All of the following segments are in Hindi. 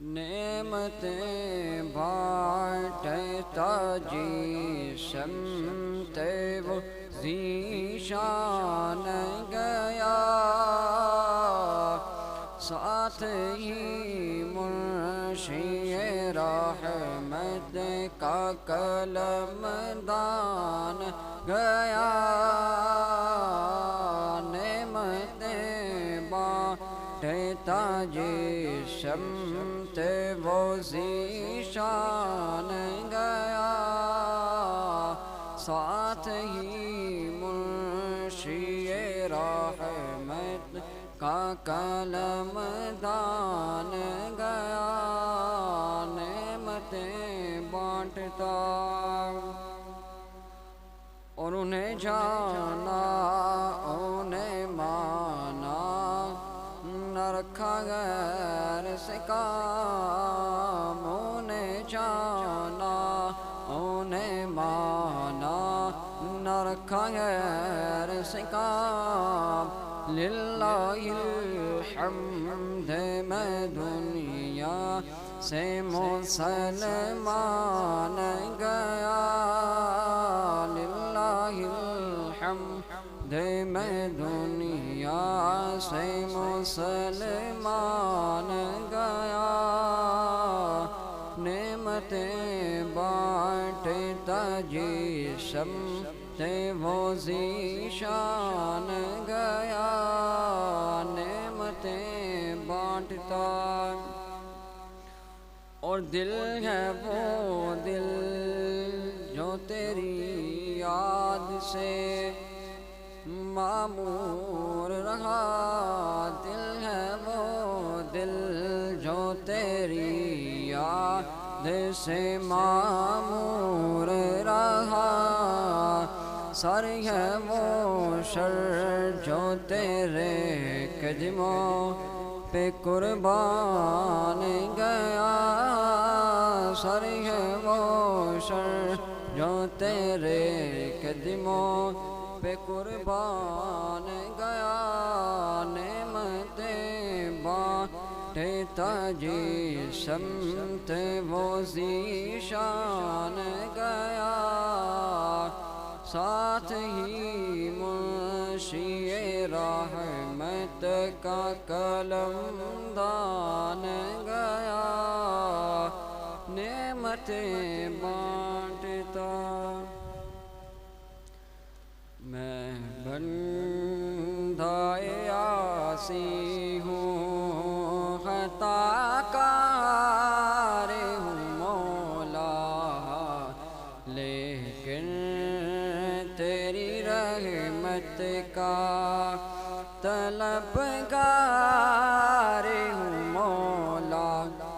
नेमतें भा ताजी शम्ते वो ज़ीशान गया, साथ ही मुर्शिए रहमत का कलमदान गया। नेमतें बांटता जिस्मते वो ज़ीशान गया, साथ ही मुर्शिए रहमत का कलमदान गया। नेमतें बांटता और उन्हें जाना उन्हें माना, न रखा गैर से काम। उन्हें जाना उन्हें माना, न रखा गैर से काम। लिल्लाहिल हम्द मैं दुनिया से मुसलमान गया, लिल्लाहिल हम्द मैं दुनिया से मुसलमान गया। नेमतें बांटता जिस्मते वो ज़ीशान गया, नेमतें बांटता। और दिल है वो दिल जो तेरी याद से मामूर रहा, दिल है वो दिल जो तेरी याद से मामूर रहा। सर है वो शर जो तेरे कदमों पे कुर्बान गया, सर है वो शर जो तेरे कदमों पे कुर्बान गया। नेमतें बांटता जिस्मते वो ज़ीशान गया, साथ ही मुर्शिए रहमत का कलमदान गया। नेमतें बांटता मैं बंदाए आसी हूँ, खताकार हूँ मौला, लेकिन तेरी रहमत का तलबगार हूँ मौला,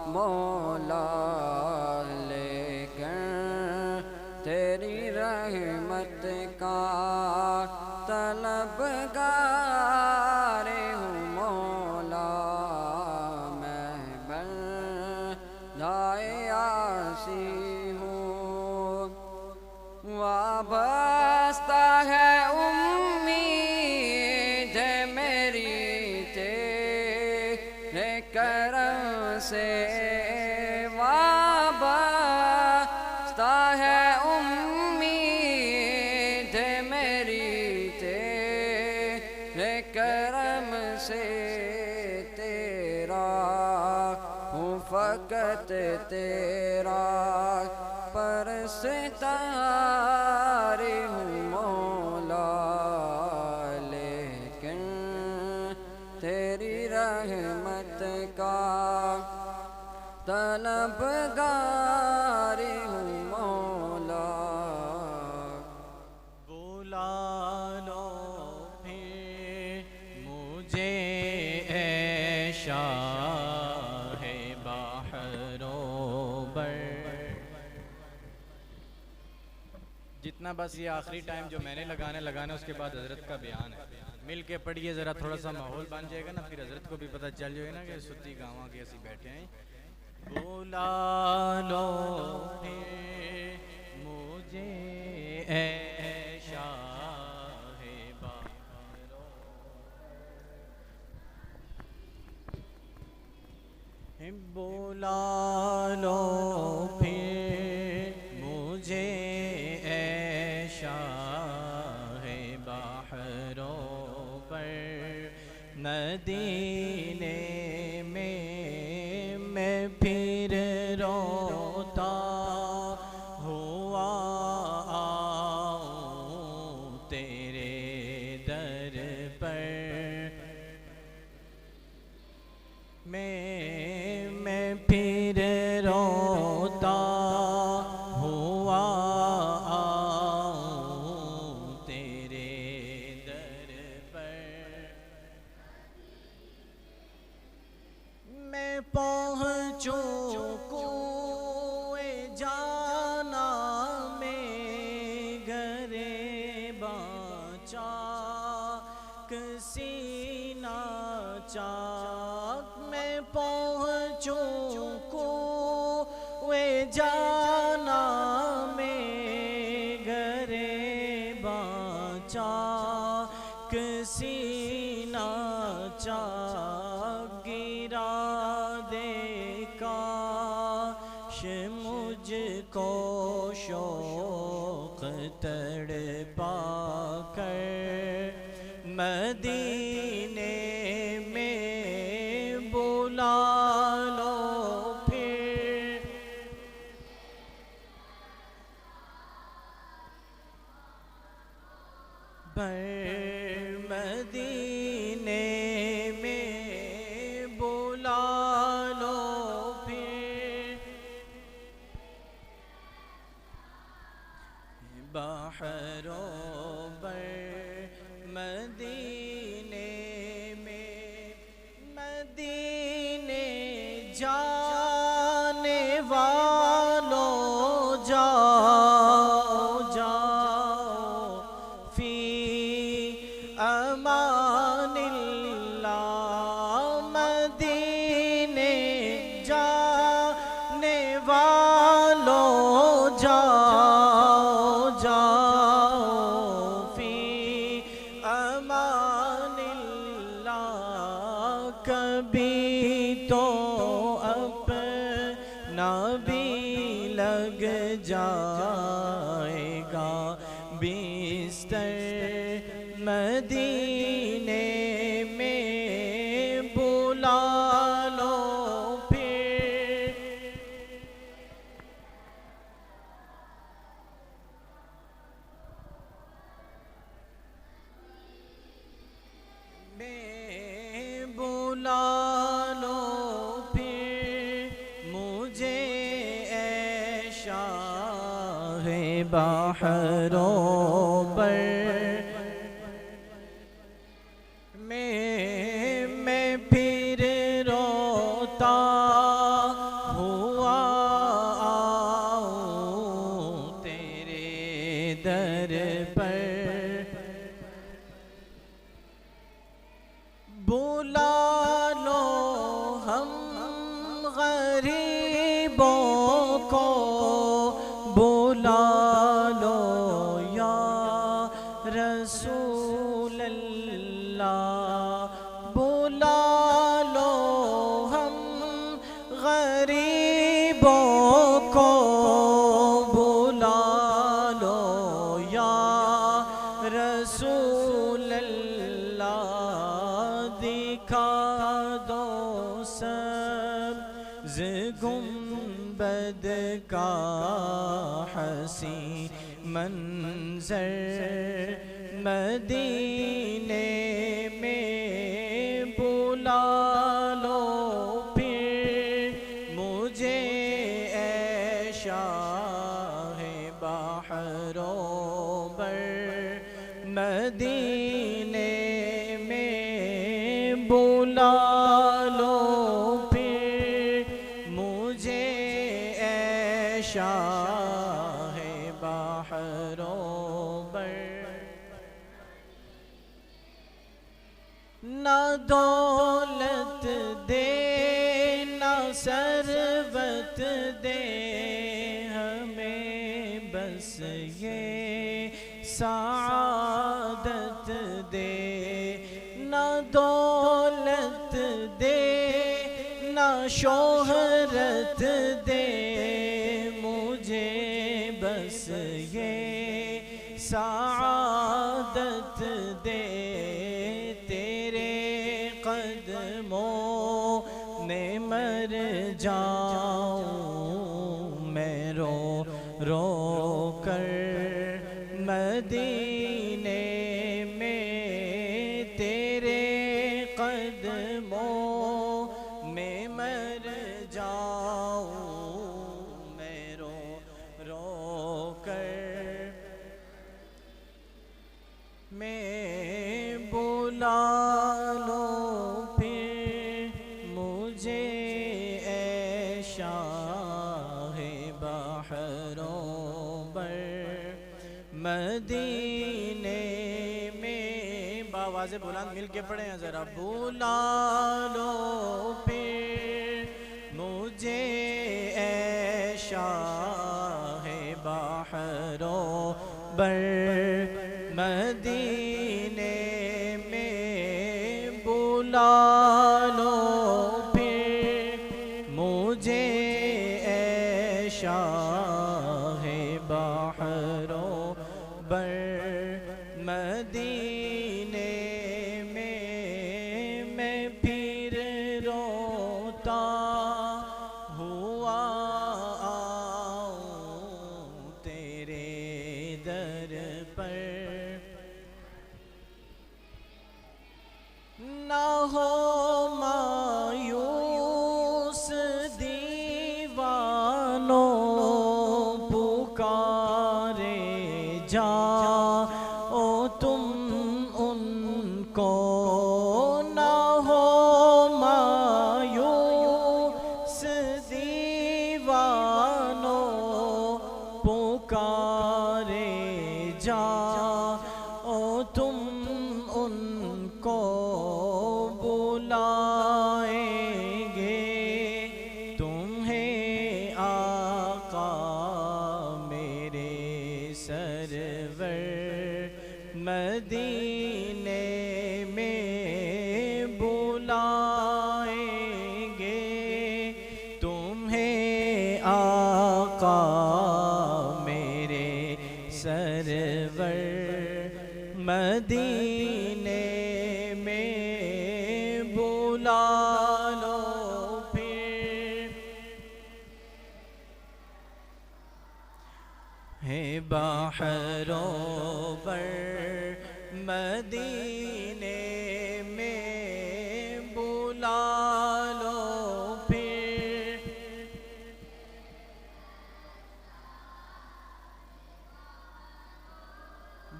मौला, लेकिन तेरी रहमत का तलबगार हूँ मौला। मैं बंदाए आसी हूँ, वाबस्ता है उम्मीद मेरी तेरे करम से, वाबस्ता है उम्मीद मेरी तेरे करम से। तेरा हूँ फ़क़त तेरा परस्तार हूँ मौला, लेकिन तेरी रहमत का तलबगार हूँ मौला। बुला लो फिर मुझे ऐ शाहे बहरोबर। जितना बस ये आखिरी टाइम जो मैंने लगाना उसके बाद हजरत का बयान है। मिल के पढ़िए ज़रा, थोड़ा सा माहौल बन जाएगा ना, फिर हजरत को भी पता चल जाएगा ना कि सुती गाँव के ऐसे बैठे हैं। बुला लो मुझे ऐ शाहे बहरों, बुला लो फिर मुझे मदीने में मैं फिर रोता हुआ आऊं तेरे दर पर। मैं फिर रोता हुआ आऊं तेरे दर पर। मैं पहुँचूं कुए जाना में घरे बाचाक सीना चाक। मैं पहुँचूं कुए जाना में घरे बाचाक सीना चाक। गिरा दे काश मुझको शौक़ तड़पा कर मदीने में बुला लो फिर। मदीने में बुला लो फिर। बहरों पर मदीने में मदीने जाने वालों जाओ जाओ फी अमानिल्लाह। मदीने जाने वालों जाओ जाओ फी अमानिल्लाह। कभी तो अपना भी लग जाएगा बिस्तर मदीने में बुला लो फिर। मैं बुला लो फिर मुझे ऐशा है बहरों पर। मैं फिर रोता हुआ आऊं तेरे दर पर। बुला लो हम गरीबों को बुला लो या रसूल अल्लाह। बुला लो हम गरीबों को बुला लो या रसूल अल्लाह। दिखा दो सब्ज़ गुंबद का हसी मंज़र मदीने में बुला लो फिर मुझे ऐशा है बहरों पर मदीने में बुला लो फिर मुझे ऐशा है बहरों पर। ना दौलत दे ना सरबत दे हमें बस ये सादत दे। ना दौलत दे ना शोहरत दे मुझे बस ये सादत दे। तेरे कदम मर जाऊं मैं रो रो कर मदीने में तेरे कदमों में मर जाऊं मैं रो रो कर मैं बुला लो फिर मुझे ऐ शाहे बहरों बर मदीने में। बावाज़े बुलंद मिल के पढ़े हैं ज़रा। बुला लो फिर मुझे ऐ शाहे बहरों बर मदीने में। बुला लो फिर मुझे ऐ शाहे बहरों बर मदीने में। मैं फिर रोता हुआ आऊं तेरे दर पर ना हो मायूस दीवानों पुकारे जाओ तुम उनको। ना हो मायूस दीवानों पुकारे जाओ तुम उनको। बुलाएंगे तुम्हें आका मेरे सरवर मदीने में। बुलाएंगे तुम्हें आका मेरे सरवर मदीने में। बुला लो फिर है बहरों पर मदीने में। बुला लो फिर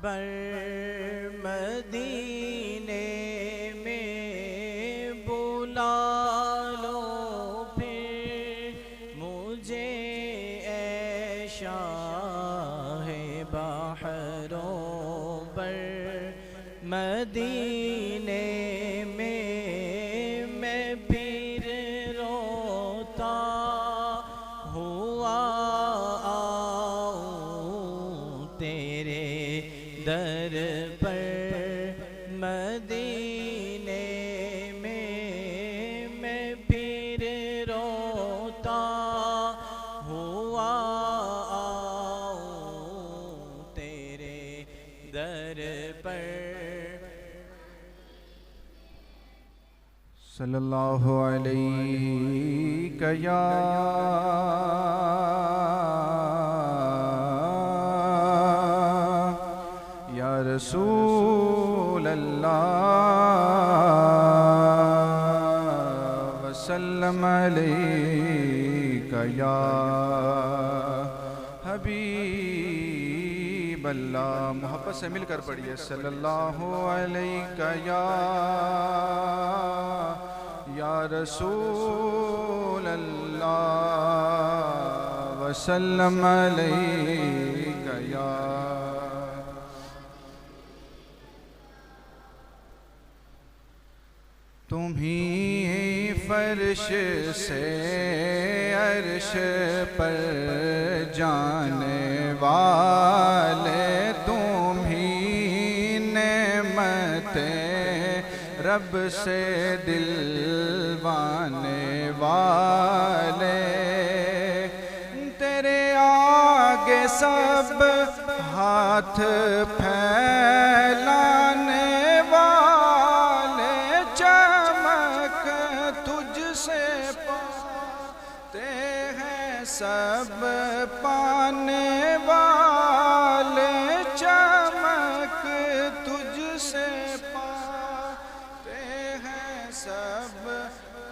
बर मदीने में। बुला लो फिर मुझे ऐ शाहे बहरों बर मदीने में। मैं फिर रोता हुआ आऊं तेरे दर पर मदीने में। मैं फिर रोता हुआ आऊं तेरे दर पर। सल्लल्लाहु अलैहि या रसूल अल्लाह वसल्लम अलैका या हबीब अल्लाह। मोहब्बत से मिलकर पढ़िए सल्लल्लाहु अलैका या रसूल अल्लाह वसल्लम अलैका या। तुम्ही फर्श से अर्श पर जाने वाले, तुम्ही नेमते रब से दिलवाने वाले। तेरे आगे सब हाथ फैलाने वाले, चमक तुझसे पाते हैं सब पाने वाले, चमक तुझसे पाते हैं सब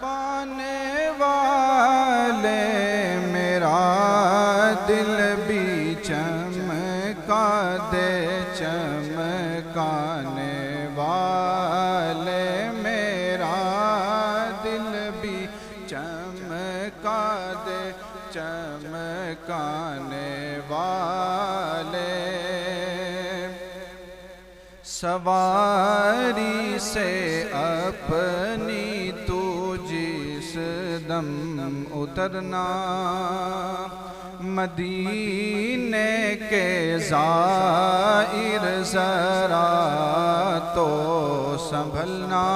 पाने वाले। मेरा दिल भी चमका दे चमकाने वाले, मेरा दिल भी चमका दे चमकाने वाले। सवारी से अपनी तू जिस दम उतरना, मदीने के ज़ाइर ज़रा तो संभलना।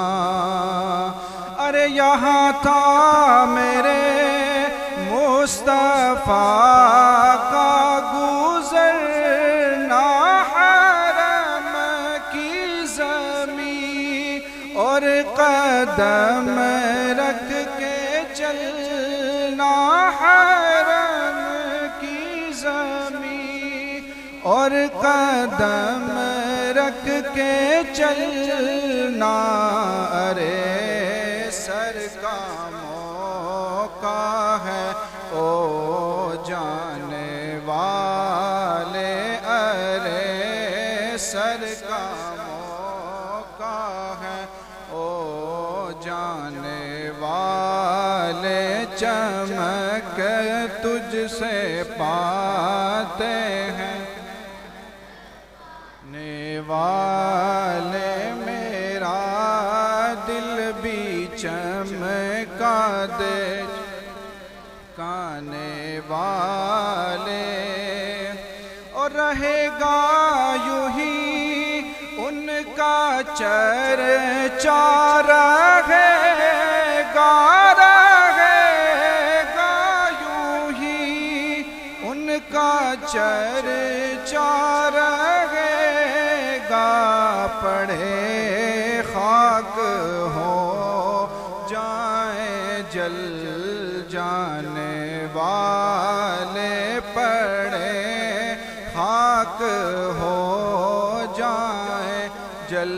अरे यहाँ था मेरे मुस्तफ़ा का गुज़रना, हरम की ज़मीं और कदम रख के चलना, हरम की ज़मीं और कदम रख के चलना। अरे सर का मौका है ओ जाने वाले, अरे सर का मौका है ओ जाने वाले। चमक तुझसे पाते हैं वाले, मेरा दिल भी चमका दे काने वाले। और रहेगा यूं ही उनका चर्चा, रहेगा रहेगा यूं ही उनका चर्चा रहेगा। पड़े खाक हो जाए जल जाने वाले, पड़े खाक हो जाए जल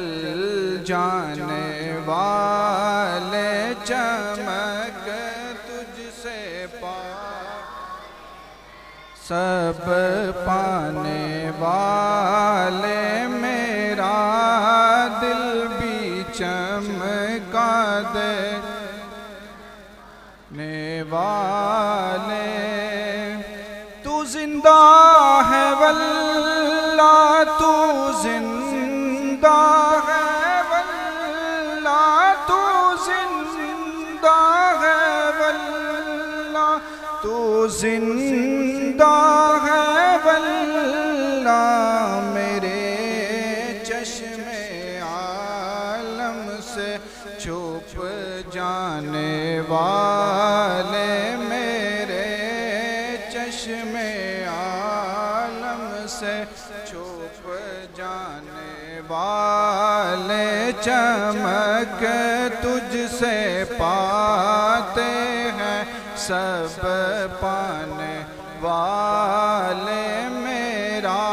जाने वाले। चमक तुझसे सब पाने वाले, मेरा दिल भी चमका दे ने वाले। तू जिंदा है वल्ला, तू जिंदा है वल्ला, तू जिंदा है वल्ला, तू जिंदा है वल्ला। मेरे चश्मे आलम से छुप जाने वाले, मेरे चश्मे आलम से छुप जाने वाले। चमक तुझसे पाते हैं सब पाने वाले, मेरा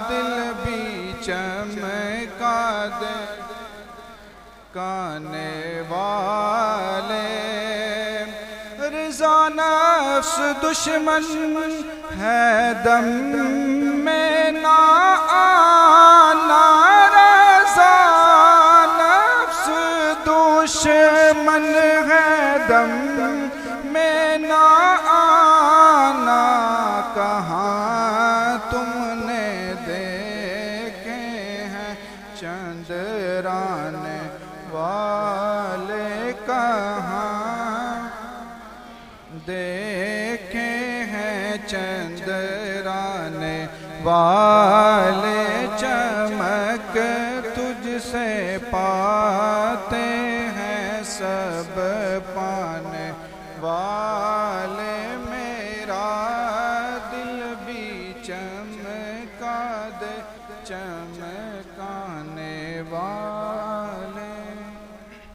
दिल भी चमका दे काने वाले। रिज़ा नफ्स दुश्मन है दम में ना आना, रज़ा नफ्स दुश्मन है दम में ना आना। कहाँ तुमने देखे हैं चंद्राने वाले, कहाँ देखे हैं चंद्राने वाले। चमक तुझसे पाते हैं सब पाने वाले, मेरा दिल भी चमका दे चमकाने वाले।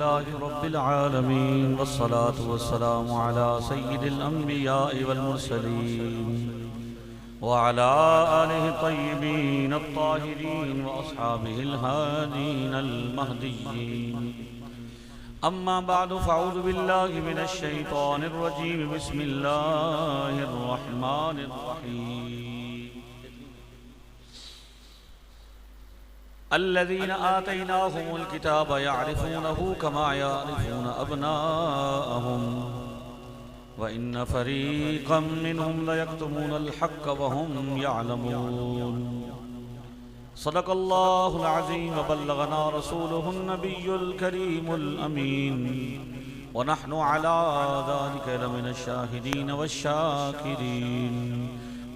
रब्बिल रब्बिल आलमीन वस्सलातु वस्सलामु अला सय्यिदिल अंबिया'i वल मुरसलीन व अला आलिहि तय्यिबीन अत्ताहिरीन व अस्हाबिहिल हादीन अल महदिय्यीन। अम्मा बअदु फ़अऊज़ु बिल्लाहि मिनश शैतानिर रजीम। बिस्मिल्लाहिर रहमानिर रहीम। अल्लज़ीना आतैनाहुमुल किताब यअरिफूनहु कमा यअरिफून अब्नाअहुम व इन्न फ़रीक़म मिनहुम लयक्तुमूनल हक़्क़ व हुम यअलमून। सदक़ल्लाहुल अज़ीम व बल्लगना रसूलुहुन नबियुल करीमुल अमीन व नहनु अला ज़ालिका लमिनश शाहिदीन वश्शाकिरीन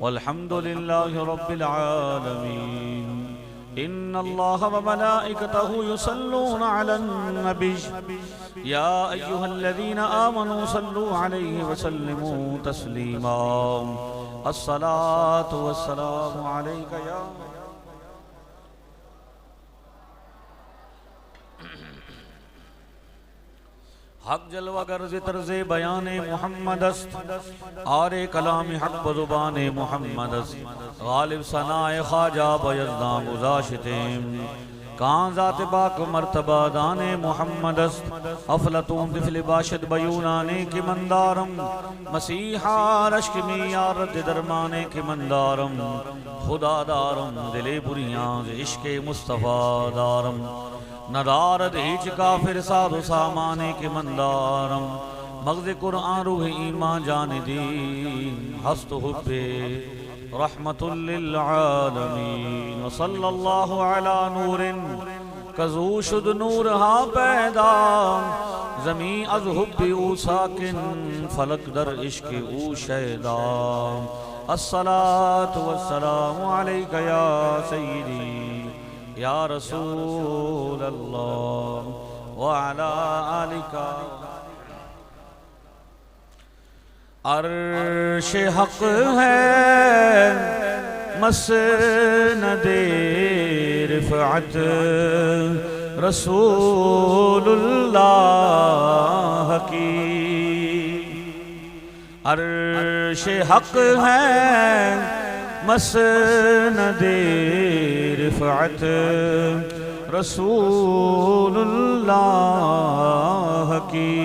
वल्हम्दुलिल्लाहि रब्बिल आलमीन। इन्नल्लाहा व मलाइकतहु युसल्लूना अलन नबी या अय्युहल्लज़ीना आमनू सल्लू अलैहि व सल्लिमू तस्लीमा। अस्सलातु वस्सलामु अलैका या हक जलवा गर्ज़ तर्ज़े बयाने मोहम्मदस्त आरे कलामी हक बज़ुबाने मोहम्मदस्त गालिब सनाए ख्वाजा बयज़दा गुज़ाशितें कां ज़ात बाक मर्तबा दाने मोहम्मदस्त अफलतून दिफल बाशद बयूनाने के मंदारम मसीहा रश्क में यारद दरमाने के मंदारम खुदा दारम दिले बुरियां इश्क़े मुस्तफ़ा दारम नदारद हिच काफिर साधु सामाने के मंदारम मग़ज़ कुरआन रूह ईमान जाने दी हस्त हुब्बे रहमतुल लिल आलमीन। व सल्लल्लाहु अला नूरिन कज़ू शुद नूर हा पैदा ज़मी अज़ हुब्बे ऊ साकिन फलक दर इश्क़ ऊ शैदा। अस्सलातु वस्सलामु अलैका या सय्यदी या रसूल अल्लाह व अला आलिका। अर्श हक है मसनदे रिफ़अत रसूलुल्लाह की। अर्श हक है मसनदे रिफ़अत रसूलुल्लाह की।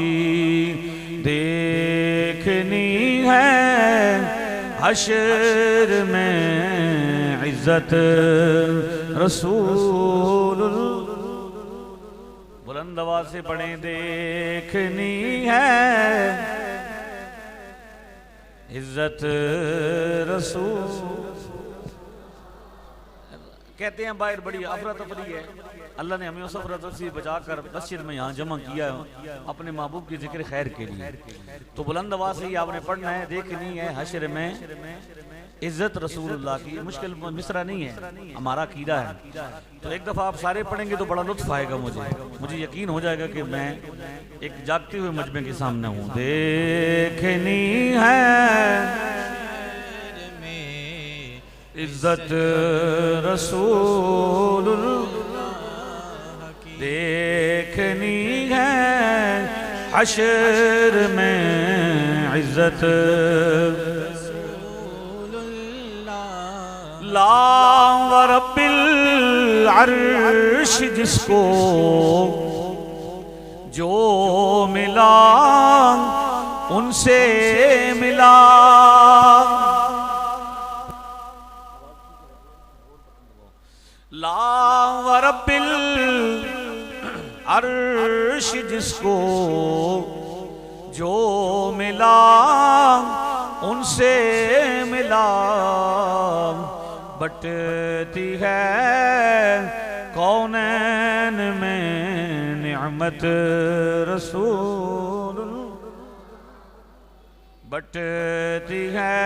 देखनी है हश्र में इज़्ज़त रसूल। बुलंद आवाज़ से पढ़ें। देखनी है इज़्ज़त रसूल। कहते हैं बाहर बड़ी अफरा तफरी है, अल्लाह ने हमें उस अफरा तफरी से बचाकर मस्जिद में यहाँ जमा किया अपने महबूब की जिक्र खैर के लिए। तो बुलंद आवाज़ से ही आपने पढ़ना है। देखनी है हश्र में इज़्ज़त रसूलुल्लाह की। मुश्किल मिसरा नहीं है, हमारा कीदा है। तो एक दफ़ा आप सारे पढ़ेंगे तो बड़ा लुत्फ़ आएगा। मुझे यकीन हो जाएगा कि मैं एक जागते हुए मजमे के सामने हूँ। देखनी है इज़्ज़त रसूलुल्लाह की। देखनी है हश्र में इज़्ज़त रसूलुल्लाह। ला व रब्बिल अर्श जिसको जो मिला उनसे मिला। ला व रब्बिल अर्श जिसको जो मिला उनसे मिला। बटती है कौनैन में निअमत रसूल। बटती है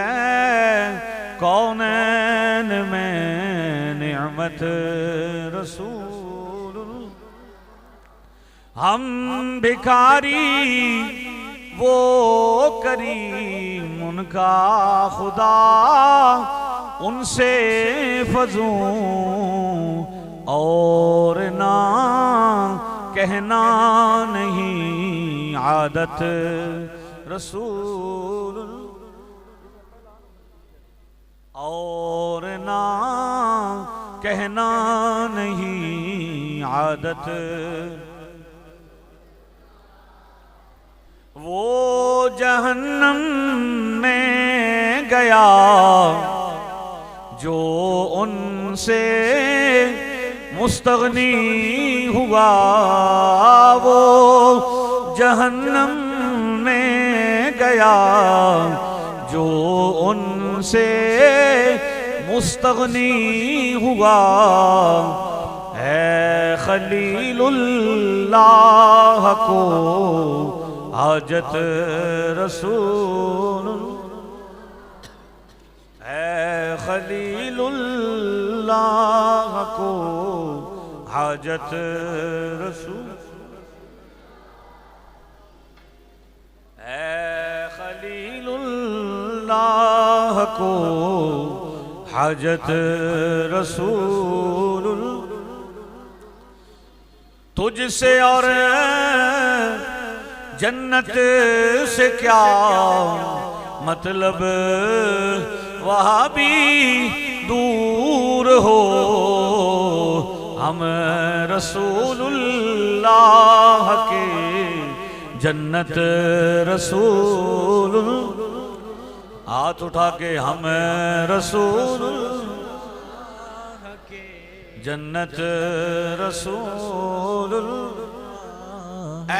कौनैन में निअमत रसूल। हम भिखारी वो करीम उनका खुदा उनसे फजूं और ना कहना नहीं आदत रसूल, और ना कहना नहीं आदत। वो जहन्नम में गया जो उनसे मुस्तगनी हुआ, वो जहन्नम में गया जो उनसे मुस्तगनी हुआ। है खलीलुल्लाह को हाजत रसूल, है खलीलुल्लाह को हाजत रसूल, है खलीलुल्लाह को हाजत रसूल। तुझसे और जन्नत से क्या मतलब, वहाँ भी दूर हो, हम रसूलुल्लाह के जन्नत रसूल। हाथ उठा के हम रसूल जन्नत रसूल। ऐ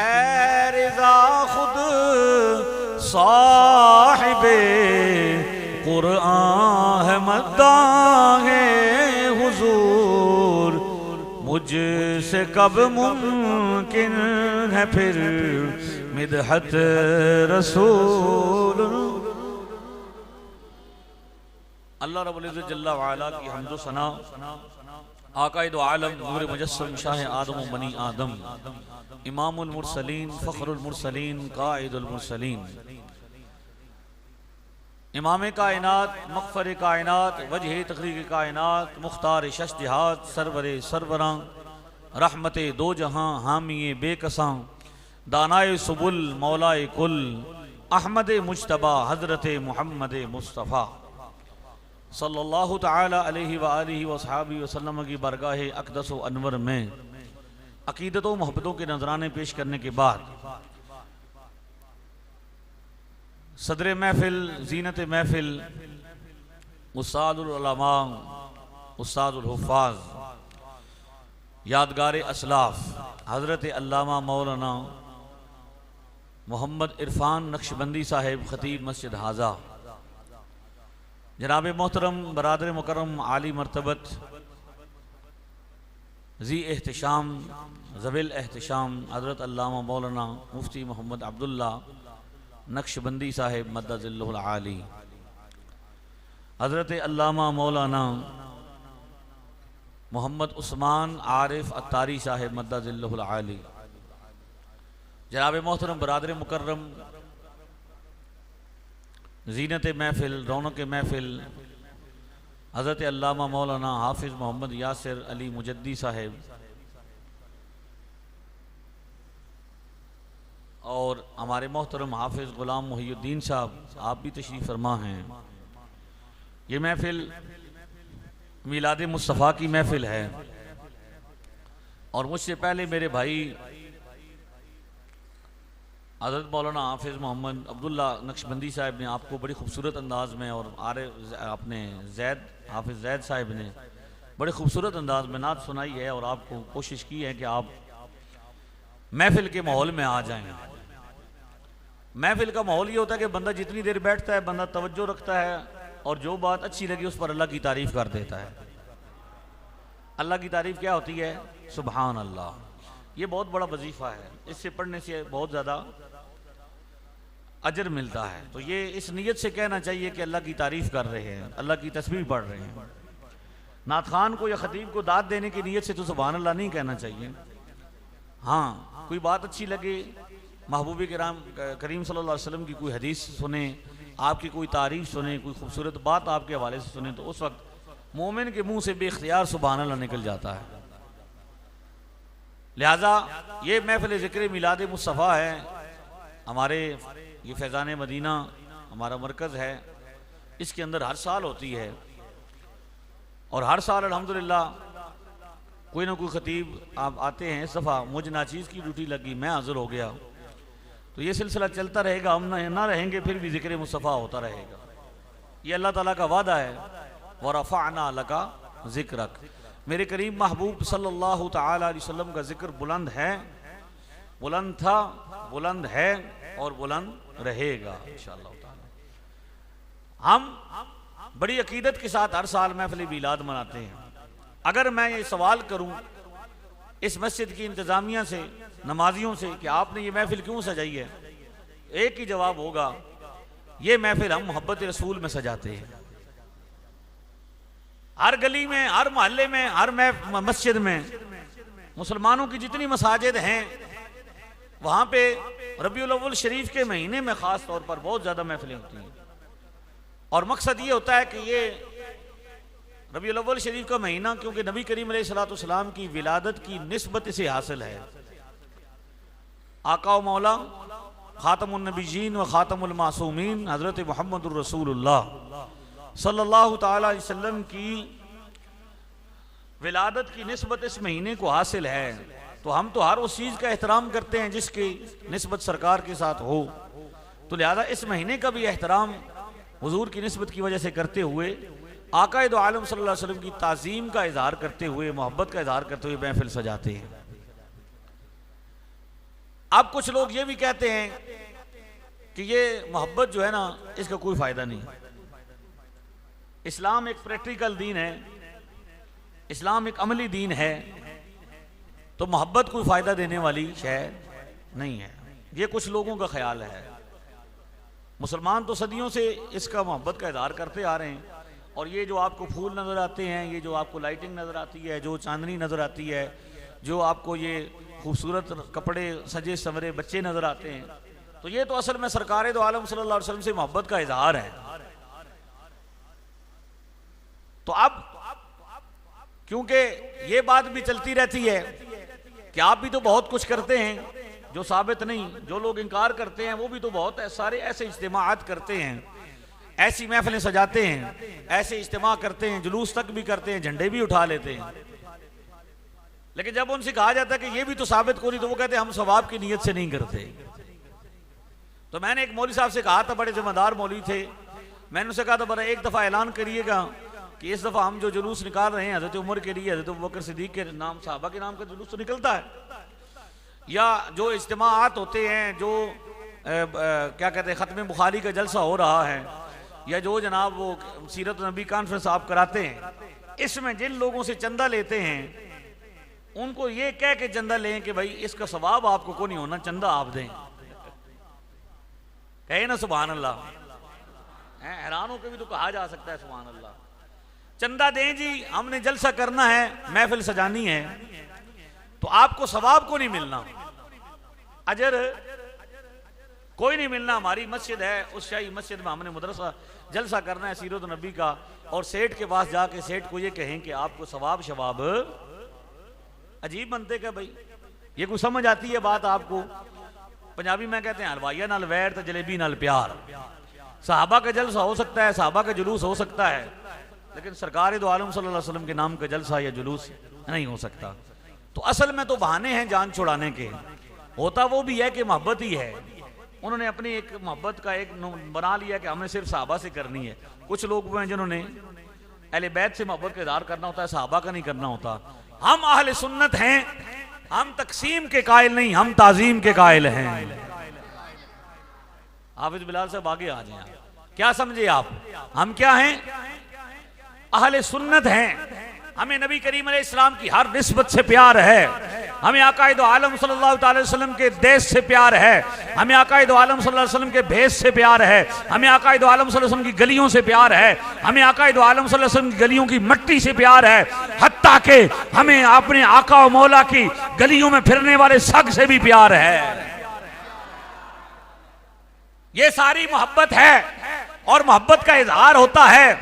रिज़ा खुद साहिबे कुरआन है मद्दाहे हुजूर, मुझसे कब मुमकिन है फिर मिदहत रसूल। अल्लाह रब्बुल इज़्ज़त जल्ला वाला की हम्दो सना आकाइद आलम नूर मुजस्सम शाह आदम व बनी आदम इमामुल मुरसलीन फ़ख्रुल मुरसलीन काइदुल मुरसलीन इमाम कायनात मग़फ़िर कायनात वजह तख़रीक़ कायनात मुख्तार शश जिहाद सरवरे सरवरां रहमते दो जहां हामिए बेकसां दानाए सुबुल मौलाए कुल अहमद मुज्तबा हज़रत मुहम्मद मुस्तफ़ा सल्लल्लाहु तआला अलैहि व आलिहि व अस्हाबी वसल्लम की बरगाह अक़दस व अनवर में अक़ीदत व मोहब्बतों के नजराने पेश करने के बाद सदर महफिल ज़ीनत महफिल उस्तादुल उलमा उस्तादुल हुफ़ाज़ यादगार असलाफ हज़रत अल्लामा मौलाना मोहम्मद इरफान नक्शबंदी साहिब खतीब मस्जिद हाजा, जनाब मोहतरम बरादर मुकर्रम आली मरतबत जी एहतिशाम ज़विल एहतिशाम हज़रत अल्लामा मौलाना मुफ्ती मोहम्मद अब्दुल्ला नक्शबंदी साहिब मद्दज़िल्लुहुल आली, हज़रत अल्लामा मौलाना मोहम्मद उस्मान आरिफ अत्तारी साहिब मद्दज़िल्लुहुल आली, जनाब मोहतरम बरादर मुकर्रम ज़ीनत महफिल रौनक महफिल हज़रत अल्लामा मौलाना हाफिज़ मोहम्मद यासिर अली मुजद्दी साहिब और हमारे मोहतरम हाफिज़ ग़ुलाम मुहियुद्दीन साहब, आप भी तशरीफ़ फरमा हैं। ये महफिल मिलाद मुस्तफ़ा की महफिल है और मुझसे पहले मेरे भाई हज़रत मौलाना हाफिज़ मोहम्मद अब्दुल्ला नक्शबंदी साहब ने आपको बड़ी खूबसूरत अंदाज़ में और अपने जैद हाफिज़ जैद साहब ने बड़े खूबसूरत अंदाज़ में नात सुनाई है और आपको कोशिश की है कि आप महफिल के माहौल में आ जाएं। महफिल का माहौल ये होता है कि बंदा जितनी देर बैठता है बंदा तवज्जो रखता है और जो बात अच्छी लगी उस पर अल्लाह की तारीफ़ कर देता है। अल्लाह की तारीफ़ क्या होती है? सुबहान अल्लाह। ये बहुत बड़ा वजीफ़ा है, इससे पढ़ने से बहुत ज़्यादा अजर मिलता है। तो ये इस नीयत से कहना चाहिए कि अल्लाह की तारीफ़ कर रहे हैं, अल्लाह की तस्बीह पढ़ रहे हैं। नात खान को या ख़तीब को दाद देने की नीयत से तो सुबहान अल्लाह नहीं कहना चाहिए। हाँ, कोई बात अच्छी लगे, महबूब करीम सल्लल्लाहु अलैहि वसल्लम की कोई हदीस सुने, आपकी कोई तारीफ़ सुने, कोई खूबसूरत बात आपके हवाले से सुने, तो उस वक्त मोमिन के मुँह से बेख्तियार सुबहान अल्लाह निकल जाता है। लिहाजा ये महफिल ज़िक्र मिलाद मुस्तफ़ा है, हमारे ये फैज़ान मदीना हमारा मरकज़ है, इसके अंदर हर साल होती है और हर साल अल्हम्दुलिल्लाह कोई ना कोई ख़तीब आप आते हैं। इस दफ़ा मुझ नाचीज़ की ड्यूटी लगी, मैं हाज़िर हो गया, तो ये सिलसिला चलता रहेगा, हम ना रहेंगे फिर भी ज़िक्र मुस्तफ़ा होता रहेगा। ये अल्लाह ताला का वादा है, व रफ़अना लका ज़िक्रक। मेरे करीम महबूब सल्लल्लाहु तआला अलैहि वसल्लम का जिक्र बुलंद है, बुलंद था, बुलंद है और बुलंद रहेगा इंशाअल्लाह ताला। हम बड़ी अकीदत के साथ हर साल महफिल मिलाद मनाते हैं। अगर मैं ये सवाल करूं इस मस्जिद की इंतज़ामिया से, नमाजियों से कि आपने ये महफिल क्यों सजाई है, एक ही जवाब होगा, ये महफिल हम मोहब्बत रसूल में सजाते हैं। हर गली में, हर मोहल्ले में, हर मस्जिद में, मुसलमानों की जितनी मसाजिद हैं वहाँ पे रबीउल अव्वल शरीफ के महीने में ख़ास तौर पर बहुत ज़्यादा महफिलें होती हैं और मकसद ये होता है कि ये रबीउल अव्वल शरीफ का महीना क्योंकि नबी करीम अलैहिस्सलातु वस्सलाम की विलादत की निस्बत से हासिल है। आका व मौला ख़ातमुन नबीयीन व ख़ातमुल मासूमीन हज़रत मुहम्मदुर रसूलुल्लाह सल्लल्लाहु तआला अलैहि वसल्लम की विलादत की निस्बत इस महीने को हासिल है। तो हम तो हर उस चीज़ का एहतराम करते हैं जिसकी निस्बत सरकार के साथ हो, तो लिहाजा इस महीने का भी एहतराम हुजूर की निस्बत की वजह से करते हुए, आका दो आलम सल्लल्लाहु अलैहि वसल्लम की ताज़ीम का इजहार करते हुए, मोहब्बत का इजहार करते हुए महफिल सजाते हैं। अब कुछ लोग ये भी कहते हैं कि ये मोहब्बत जो है ना, इसका कोई फ़ायदा नहीं। इस्लाम एक प्रैक्टिकल दीन है, इस्लाम एक अमली दीन है, तो मोहब्बत कोई फ़ायदा देने वाली शय नहीं है। ये कुछ लोगों का ख्याल है। मुसलमान तो सदियों से इसका मोहब्बत का इजहार करते आ रहे हैं और ये जो आपको फूल नज़र आते हैं, ये जो आपको लाइटिंग नज़र आती है, जो चांदनी नज़र आती है, जो आपको ये खूबसूरत कपड़े सजे संवरे बच्चे नज़र आते हैं, तो ये तो असल में सरकार दो आलम सल्लल्लाहु अलैहि वसल्लम से मोहब्बत का इजहार है। तो अब क्योंकि ये बात भी चलती रहती है कि आप भी तो बहुत कुछ करते हैं जो साबित नहीं, जो लोग इनकार करते हैं वो भी तो बहुत सारे ऐसे इज्तिमाआत करते हैं, ऐसी महफिलें सजाते हैं, ऐसे इज्तिमा करते हैं, जुलूस तक भी करते हैं, झंडे भी उठा लेते हैं, लेकिन जब उनसे कहा जाता है कि ये भी तो साबित करो, तो वो कहते हैं हम सवाब की नीयत से नहीं करते। तो मैंने एक मौलवी साहब से कहा था, बड़े जिम्मेदार मौलवी थे, मैंने उनसे कहा था बड़ा एक दफ़ा ऐलान करिएगा कि इस दफ़ा हम जो जुलूस निकाल रहे हैं हज़रत उमर के लिए, हज़रत अबू बकर सिद्दीक़ के नाम, सहाबा के नाम का जुलूस तो निकलता है, या जो इज्तिमाआत होते हैं, जो क्या कहते हैं ख़त्म बुखारी का जलसा हो रहा है, या जो जनाब वो सीरत नबी कॉन्फ्रेंस आप कराते हैं, इसमें जिन लोगों से चंदा लेते हैं उनको ये कह के चंदा लें कि भाई इसका सवाब आपको को नहीं होना, चंदा आप दें। कहे ना सुभान अल्लाह, हैरान होकर भी तो कहा जा सकता है सुभान अल्लाह। चंदा दें जी, हमने जलसा करना है, महफिल सजानी है, तो आपको सवाब को नहीं मिलना, अजर कोई नहीं मिलना। हमारी मस्जिद है, उस शाही मस्जिद में हमने मदरसा जलसा करना है सीरत नबी का, और सेठ के पास जाके सेठ को ये कहें कि आपको सवाब शवाब, अजीब बनते क्या भाई? ये कोई समझ आती है बात आपको? पंजाबी में कहते हैं हलवाइया नाल वैर तो जलेबी नाल प्यार। सहाबा का जलसा हो सकता है, सहाबा का जुलूस हो सकता है, लेकिन सरकार दो आलम सल्लल्लाहु अलैहि वसल्लम के नाम का जलसा या जुलूस नहीं हो सकता। तो असल में तो बहाने हैं जान छुड़ाने के, होता वो भी है कि मोहब्बत ही है। उन्होंने अपनी एक मोहब्बत का एक बना लिया कि हमने सिर्फ सहाबा से करनी है। कुछ लोग वो हैं जिन्होंने अहले बैत से मोहब्बत का इज़हार करना होता है, सहाबा का नहीं करना होता। हम अहले सुन्नत हैं, हम तकसीम के कायल नहीं, हम ताजीम के कायल हैं। हाफिज बिलाल साहब आगे आ जाएं। क्या समझे आप? हम क्या हैं? अहले सुन्नत हैं। हमें नबी करीम अलैहिस्सलाम की हर निस्बत से प्यार है, हमें आकाए दो आलम सल्लल्लाहु अलैहि वसल्लम के देश से प्यार है, हमें आकाए दो आलम सल्लल्लाहु अलैहि वसल्लम के भेष से प्यार है, हमें आकाए दो आलम सल्लल्लाहु अलैहि वसल्लम की गलियों से प्यार है, हमें आकाए दो आलम सल्लल्लाहु अलैहि वसल्लम की गलियों की मट्टी से प्यार है, हत्ता के हमें अपने आका व मौला की गलियों में फिरने वाले सग से भी प्यार है। ये सारी मोहब्बत है और मोहब्बत का इजहार होता है।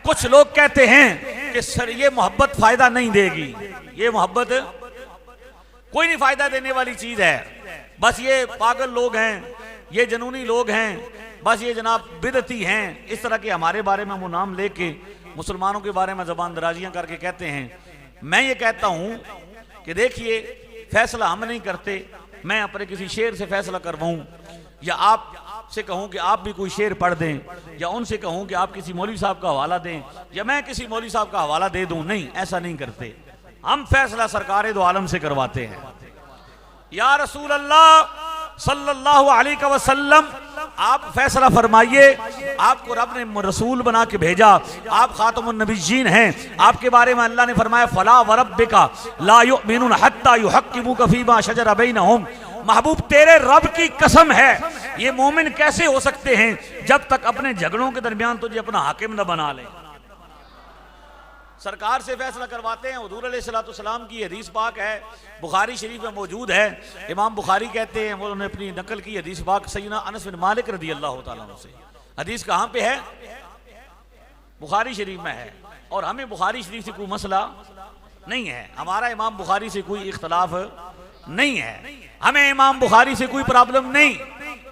कुछ लोग कहते हैं कि सर ये मोहब्बत फायदा नहीं देगी, ये मोहब्बत कोई नहीं फायदा देने वाली चीज है। बस ये पागल लोग हैं, ये जनूनी लोग हैं, बस ये जनाब बिदती हैं, इस तरह के हमारे बारे में वो नाम लेके मुसलमानों के बारे में जबान दराजियां करके कहते हैं। मैं ये कहता हूं कि देखिए, फैसला हम नहीं करते, मैं अपने किसी शेर से फैसला करवाऊं, या आप से कहूं कि आप भी कोई शेर पढ़ दें, या उनसे कहूं कि आप किसी मौलवी साहब का हवाला दें, या मैं किसी मौलवी साहब का हवाला दे दूं। नहीं, ऐसा नहीं करते। हम फैसला सरकार दो आलम से करवाते हैं। या रसूल अल्लाह सल्लल्लाहु अलैहि वसल्लम, आप फैसला फरमाइए। आपको रब ने रसूल बना के भेजा, आप खातमुन नबिय्यीन हैं। आपके बारे में अल्लाह ने फरमाया, फला व रब्बिका ला युमिनून हत्ता युहक्किमुका फीमा शजरा बैनहुम। महबूब, तेरे रब की कसम है, ये मोमिन कैसे हो सकते हैं जब तक अपने झगड़ों के दरमियान तुझे अपना हाकिम न बना ले। सरकार से फैसला करवाते हैं। हुजूर अलैहिस्सलाम की हदीस पाक है, बुखारी शरीफ में मौजूद है। इमाम बुखारी कहते हैं, उन्होंने अपनी नकल की हदीस पाक सैयदना अनस बिन मालिक रदी अल्लाह ताला अन्हु से। हदीस कहाँ पे है? बुखारी शरीफ में है। और हमें बुखारी शरीफ से कोई मसला नहीं है, हमारा इमाम बुखारी से कोई इख्तलाफ नहीं है, हमें इमाम बुखारी से कोई प्रॉब्लम नहीं।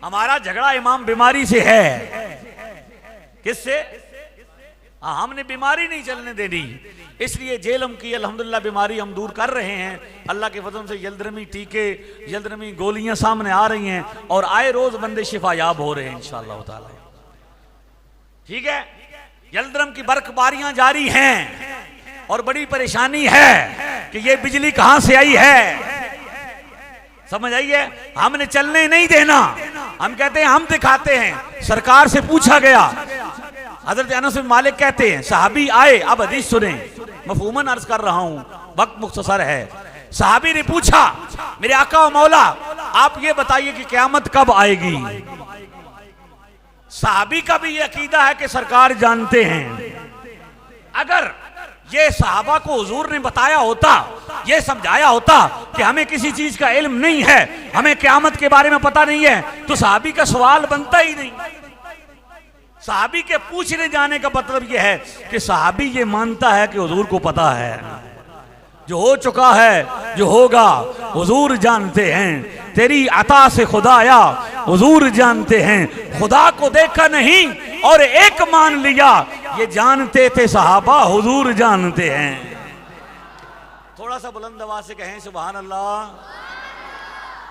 हमारा झगड़ा इमाम बीमारी से है। किससे? हमने बीमारी नहीं चलने देनी, इसलिए जेलम की अल्हम्दुलिल्लाह बीमारी हम दूर कर रहे हैं। अल्लाह के फजल से यल्दरमी टीके, यल्दरमी गोलियां सामने आ रही हैं, और आए रोज बंदे शिफायाब हो रहे हैं इंशाअल्लाह ताला। ठीक है, यल्दरम की बर्फबारियां जारी हैं, और बड़ी परेशानी है कि ये बिजली कहां से आई है, समझ आई है? हमने चलने नहीं देना। हम कहते हैं, हम दिखाते हैं। सरकार से पूछा गया, हजरत अनस बिन मालिक कहते हैं, सहाबी आए, अब हदीस सुने, मफहूमन अर्ज कर रहा हूं, वक्त मुख्तसर है। सहाबी ने पूछा, मेरे आका व मौला, आप ये बताइए कि क़यामत कब आएगी। सहाबी का भी ये अकीदा है कि सरकार जानते हैं। अगर ये सहाबा को हुजूर ने बताया होता, ये समझाया होता कि हमें किसी चीज का इल्म नहीं है, हमें क़यामत के बारे में पता नहीं है, तो सहाबी का सवाल बनता ही नहीं। सहाबी के पूछने जाने का मतलब यह है कि सहाबी ये मानता है कि हुजूर को पता है, जो हो चुका है, जो होगा हुजूर जानते हैं। तेरी अता से खुदाया हुजूर जानते हैं, खुदा को देखा नहीं और एक मान लिया, ये जानते थे सहाबा हुजूर जानते हैं। थोड़ा सा बुलंद आवाज से कहें सुभान अल्लाह।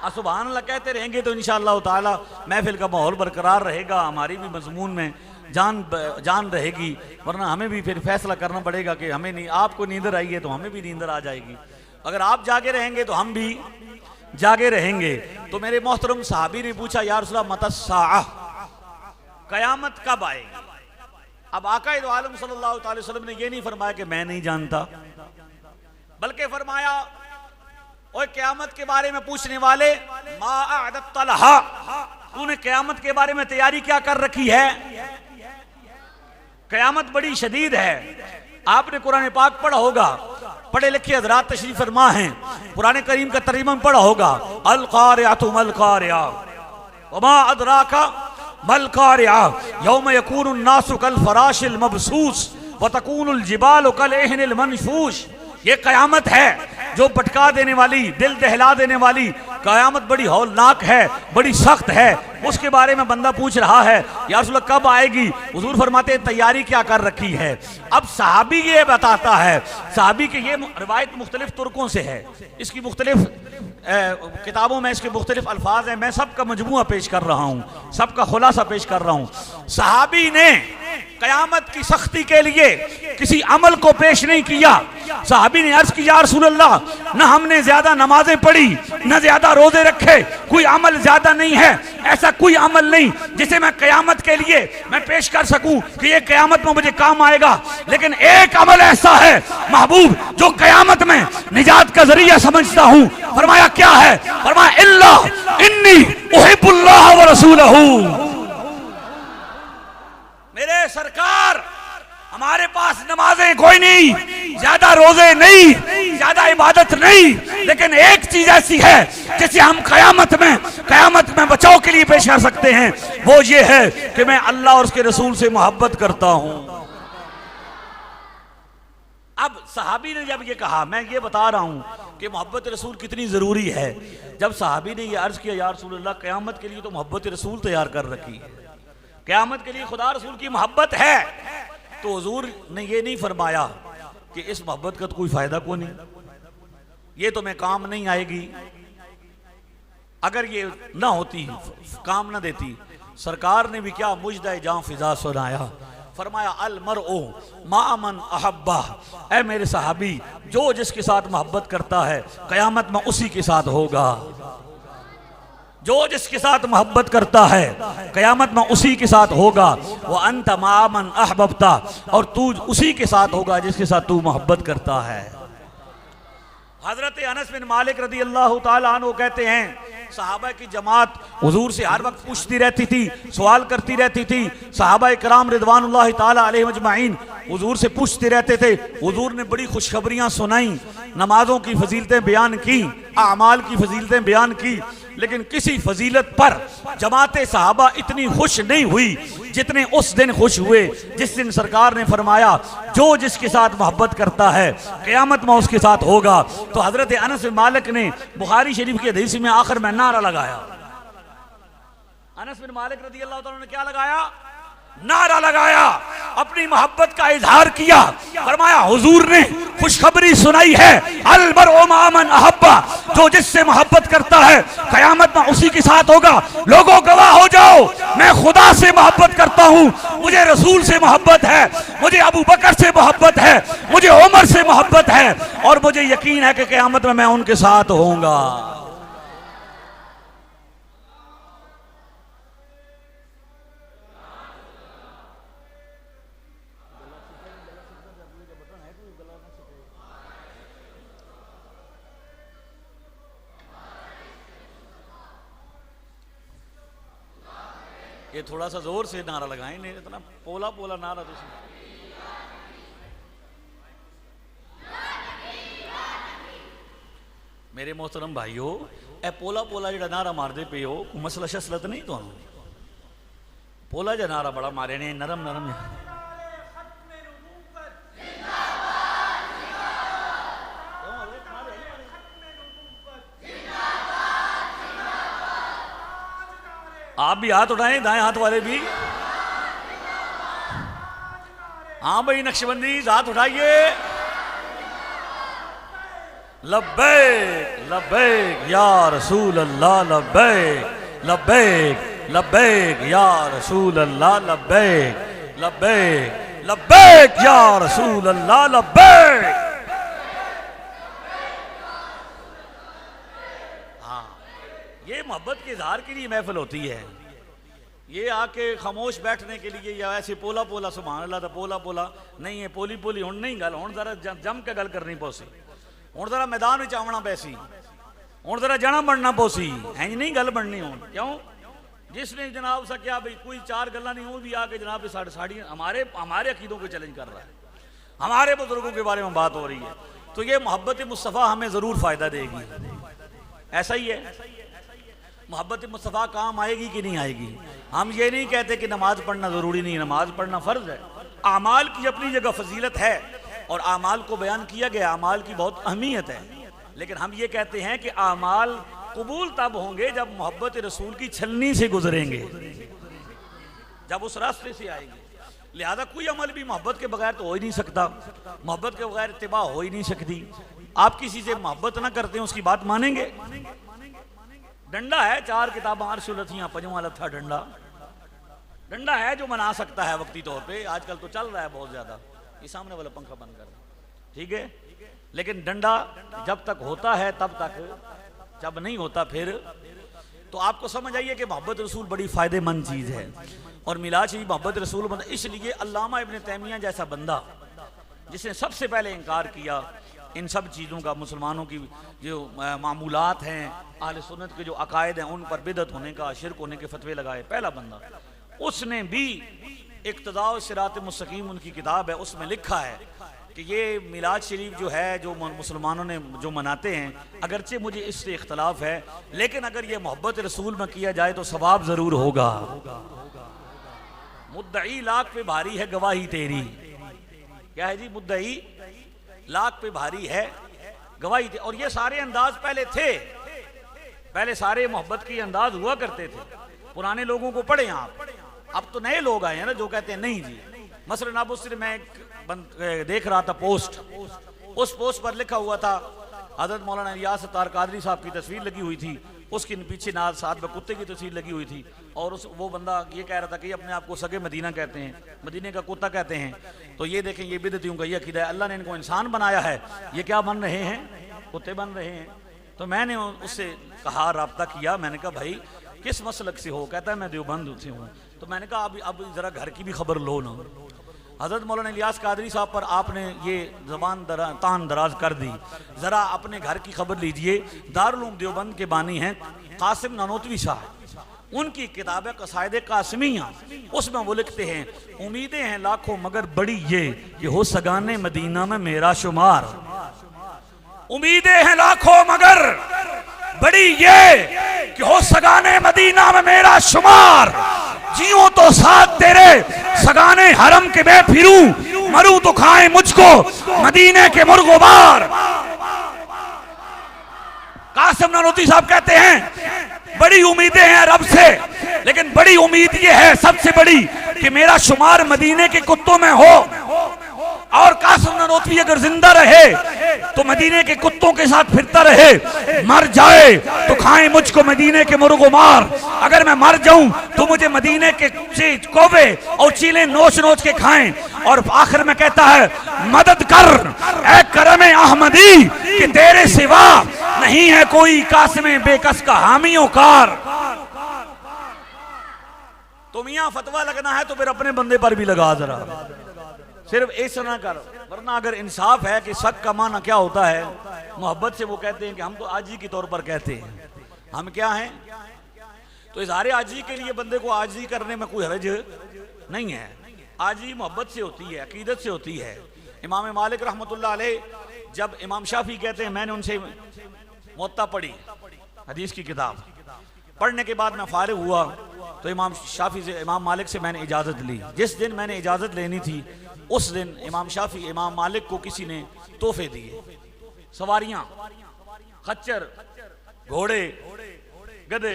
सुभान अल्लाह कहते रहेंगे तो इंशाअल्लाह ताला महफिल का माहौल बरकरार रहेगा, हमारी भी मजमून में जान रहेगी। वरना हमें भी फिर फैसला करना पड़ेगा कि हमें नहीं, आपको नींदर आई है तो हमें भी नींदर आ जाएगी। अगर आप जागे रहेंगे तो हम भी जागे रहेंगे। तो मेरे मोहतरम सहाबी ने पूछा, या रसूल अल्लाह मतस्साअह, कयामत कब आएगी। अब आका दो आलम सल्लल्लाहु अलैहि वसल्लम ने यह नहीं फरमाया कि मैं नहीं जानता, बल्कि फरमाया, और क़यामत के बारे में पूछने वाले, मा अअदत लहा, तूने क़यामत के बारे में तैयारी क्या कर रखी है। क़यामत बड़ी शदीद है। आपने कुरान पाक पढ़ा होगा, पढ़े लिखे हज़रात तशरीफ फरमा हैं, कुरान करीम का तर्जुमा पढ़ा होगा, अल क़ारिअतु मल क़ारिअ वमा अदराका मल क़ारिअ यौम यकूनुन नासु कल फ़राशिल मबसूस व तकूनुल जिबालु कल इहनिल मनफूश। ये क़यामत है जो भटका देने वाली, दिल दहला देने वाली क़यामत बड़ी हौलनाक है, बड़ी सख्त है। उसके बारे में बंदा पूछ रहा है, या रसूल अल्लाह कब आएगी। हुजूर फरमाते हैं, तैयारी क्या कर रखी है। अब सहाबी ये बताता है, सहाबी की ये रिवायत मुख्तलिफ तुर्कों से है, इसकी मुख्तलिफ किताबों में इसके मुख्तलिफ अल्फाज हैं। मैं सबका मजमूआ पेश कर रहा हूँ, सबका खुलासा पेश कर रहा हूँ। सहाबी ने क़यामत की सख्ती के लिए किसी अमल को पेश नहीं किया। सहाबी ने अर्ज की, या रसूल अल्लाह, न हमने ज्यादा नमाजें पढ़ी, न ज्यादा रोजे रखे, कोई अमल ज्यादा नहीं है, ऐसा कोई अमल नहीं जिसे मैं क़यामत के लिए मैं पेश कर सकूं कि ये क़यामत में मुझे काम आएगा। लेकिन एक अमल ऐसा है महबूब जो क़यामत में निजात का जरिया समझता हूं। फरमाया क्या है? फरमाया, इल्ला इन्नी उहिब्बुल्लाह व रसूलहू। मेरे सरकार, हमारे पास नमाजें कोई नहीं, ज्यादा रोजे नहीं, ज्यादा इबादत नहीं, लेकिन एक चीज ऐसी है जिसे हम क़यामत में बचाव के लिए पेश कर सकते हैं। वो ये है कि मैं अल्लाह और उसके रसूल से मोहब्बत करता हूं। अब सहाबी ने जब ये कहा, मैं ये बता रहा हूं कि मोहब्बत रसूल कितनी ज़रूरी है। जब सहाबी ने ये अर्ज़ किया या रसूल अल्लाह, क़यामत के लिए तो मोहब्बत रसूल तैयार कर रखी है, क़यामत के लिए खुदा रसूल की मोहब्बत है, तो हुजूर ने ये नहीं फरमाया कि इस मोहब्बत का तो कोई फ़ायदा को नहीं, ये तो मैं काम नहीं आएगी। अगर ये ना होती, काम ना देती, सरकार ने भी क्या मुजदा जां फिजा सुनाया, फरमाया अल मरओ मामन अहब्बा, ऐ मेरे सहाबी, जो जिसके साथ मोहब्बत करता है क़यामत में उसी के साथ होगा। जो जिसके साथ मोहब्बत करता है क़यामत में उसी के साथ होगा। वह अंत मामन अहबब्ता, और तू उसी के साथ होगा जिसके साथ तू मोहब्बत करता है। हजरत अनस बिन मालिक रदी अल्लाह ताला अन्हु कहते हैं, सहाबा की जमात हुजूर से हर वक्त पूछती रहती थी, सवाल करती रहती थी। सहाबा इकराम रिदवानुल्लाह ताला अलैहिम अजमाइन हुजूर से पूछते रहते थे। हुजूर ने बड़ी खुशखबरियां सुनाई, नमाजों की फजीलतें बयान की, आमाल की फजीलतें बयान की, लेकिन किसी फजीलत पर जमाते सहाबा इतनी खुश नहीं हुई जितने उस दिन खुश हुए जिस दिन सरकार ने फरमाया जो जिसके साथ मोहब्बत करता है क़यामत में उसके साथ होगा। तो हजरत अनस बिन मालिक ने बुखारी शरीफ की हदीस में आखिर में नारा लगाया। अनस बिन मालिक रज़ी अल्लाह तआला ने क्या लगाया? नारा लगाया, अपनी मोहब्बत का इजहार किया। फरमाया हुजूर ने खुशखबरी सुनाई है, अल मरउ मामन अहब्बा, जो जिससे मोहब्बत करता है क़यामत में उसी के साथ होगा। लोगों गवाह हो जाओ, मैं खुदा से मोहब्बत करता हूँ, मुझे रसूल से मोहब्बत है, मुझे अबू बकर से मोहब्बत है, मुझे उमर से मोहब्बत है, और मुझे यकीन है कि क़यामत में मैं उनके साथ होऊंगा। ये थोड़ा सा जोर से नारा लगाएं, नहीं इतना पोला पोला नारा तो मेरे मोहतरम भाइयों, ए पोला पोला जो नारा मारते पे हो मसला शसलत नहीं, तो पोला जो नारा बड़ा मारे ने नरम नरम। आप भी हाथ उठाएं, दाएं हाथ वाले भी। हाँ भाई नक्शबंदी हाथ उठाइए। लब्बैक लब्बैक या रसूल अल्लाह, लब्बैक लब्बैक लब्बैक या रसूल अल्लाह, लब्बैक लब्बैक लब्बैक या रसूल अल्लाह, लब्बैक। ये मोहब्बत के इजहार के लिए महफिल होती है। ये आके खामोश बैठने के लिए या ऐसे पोला पोला सुभान अल्लाह दा पोला पोला नहीं है, पोली पोली हुण नहीं गल, हुण जरा जम के गल करनी पौसी, हुण जरा मैदान में आवना पैसी, हुण जरा जाना बनना पौसी, इंज नहीं गल बननी। हुण क्यों? जिसने जनाब सा क्या भाई कोई चार गल्ला नहीं, वो भी आके जनाब साड़ी हमारे अकीदों को चैलेंज कर रहा है, हमारे बुजुर्गों के बारे में बात हो रही है। तो ये मोहब्बत मुस्तफ़ा हमें ज़रूर फ़ायदा देगी। ऐसा ही है, मोहब्बत मुस्तफ़ा काम आएगी कि नहीं आएगी। हम ये नहीं कहते कि नमाज पढ़ना ज़रूरी नहीं, नमाज पढ़ना फ़र्ज़ है। आमाल की अपनी जगह फजीलत है और आमाल को बयान किया गया, आमाल की बहुत अहमियत है। लेकिन हम ये कहते हैं कि आमाल कबूल तब होंगे जब मोहब्बत रसूल की छलनी से गुजरेंगे, जब उस रास्ते से आएंगे। लिहाजा कोई अमल भी मोहब्बत के बगैर तो हो ही नहीं सकता, मोहब्बत के बगैर इत्तिबा हो ही नहीं सकती। आप किसी से मोहब्बत ना करते हैं, उसकी बात मानेंगे? डंडा है, चार किताबें आरशुलथियां पंजवा लथा डंडा, डंडा है जो मना सकता है वक्ती तौर पे। आजकल तो चल रहा है बहुत ज्यादा, ये सामने वाला पंखा बंद कर, ठीक है। लेकिन डंडा जब तक होता है तब तक, जब नहीं होता फिर। तो आपको समझ आइए कि मोहब्बत रसूल बड़ी फायदेमंद चीज है और मिलाद शरीफ मोहब्बत रसूल बंदा। इसलिए अल्लामा इब्न तैमिया जैसा बंदा जिसने सबसे पहले इनकार किया इन सब चीज़ों का, मुसलमानों की जो मामूलात हैं, अहले सुन्नत के जो अकायद हैं उन पर बिदअत होने का, शिरक होने के फतवे लगाए, पहला बंदा। उसने भी इक्तिदा सिरात मुस्तकीम उनकी किताब है, उसमें लिखा है कि ये मिलाद शरीफ जो है जो मुसलमानों ने जो मनाते हैं, अगरचे मुझे इससे इख्तलाफ है, लेकिन अगर ये मोहब्बत रसूल में किया जाए तो सवाब ज़रूर होगा। मुद्दई लाख पे भारी है गवाही तेरी। क्या है जी? मुद्दई लाख पे भारी है गवाही थी। और ये सारे अंदाज पहले थे, पहले सारे मोहब्बत के अंदाज हुआ करते थे। पुराने लोगों को पढ़े आप, अब तो नए लोग आए हैं ना जो कहते हैं नहीं जी। मसलन अब उससे मैं देख रहा था पोस्ट, उस पोस्ट पर लिखा हुआ था हज़रत मौलाना इलियास सत्तार कादरी साहब की तस्वीर लगी हुई थी, उसके पीछे नाल साथ में कुत्ते की तस्वीर लगी हुई थी, और वो बंदा ये कह रहा था कि अपने आप को सगे मदीना कहते हैं, मदीने का कुत्ता कहते हैं। तो ये देखें, ये बिदअतियों का ये अकीदा है। अल्लाह ने इनको इंसान बनाया है, ये क्या बन रहे हैं? कुत्ते बन रहे हैं। तो मैंने उससे कहा, रब्ता किया, मैंने कहा भाई किस मसलक से हो? कहता है मैं देवबंद से हूँ। तो मैंने कहा अब जरा घर की भी खबर लो ना। हज़रत मौलाना इलियास कादरी साहब पर आपने ये ज़बान तान दराज कर दी, ज़रा अपने घर की खबर लीजिए। दारुल उलूम देवबंद के बानी हैं कासिम नानोतवी साहब, उनकी किताब है कसायद कासिमिया, उसमें वो लिखते हैं उम्मीदें हैं लाखों मगर बड़ी ये कि हो सगाने मदीना में मेरा शुमार। उम्मीदें हैं लाखों मगर बड़ी ये कि हो सगाने मदीना में मेरा शुमार। जियो तो साथ तेरे सगाने हरम के मैं फिरूं, मरूं तो खाए मुझको मदीने के मुर्गोबार। कासिम नानोतवी साहब कहते हैं बड़ी उम्मीदें हैं रब से, लेकिन बड़ी उम्मीद ये है सबसे बड़ी कि मेरा शुमार मदीने के कुत्तों में हो। और कासिम नानोतवी अगर जिंदा रहे तो मदीने के कुत्तों के साथ फिरता रहे, मर जाए तो खाएं मुझको मदीने के मुर्गोमार। अगर मैं मर जाऊं तो मुझे मदीने के कौवे और चीले नोच नोच के खाएं। और आखिर में कहता है मदद कर ए करम अहमदी कि तेरे सिवा नहीं है कोई कासिम बेकस का हामियों कार। तो मियां फतवा लगना है तो फिर अपने बंदे पर भी लगा जरा, सिर्फ ऐसा ना कर। वरना अगर इंसाफ है कि शक का माना क्या होता है, मोहब्बत से वो कहते हैं कि हम तो आजी के तौर पर कहते हैं, हम क्या हैं? तो इजहार आजी के लिए बंदे को आजी करने में कोई हरज नहीं है। आजी मोहब्बत से होती है, अकीदत से होती है। इमाम मालिक रहमतुल्लाह अलैह जब इमाम शाफी कहते हैं मैंने उनसे मुअत्ता पढ़ी, हदीस की किताब पढ़ने के बाद मैं फारिग हुआ तो इमाम शाफी से, इमाम मालिक से मैंने इजाज़त ली। जिस दिन मैंने इजाज़त लेनी थी उस दिन इमाम शाफी इमाम मालिक को किसी ने तोहफे दिए, सवारियां, खच्चर, घोड़े, गधे,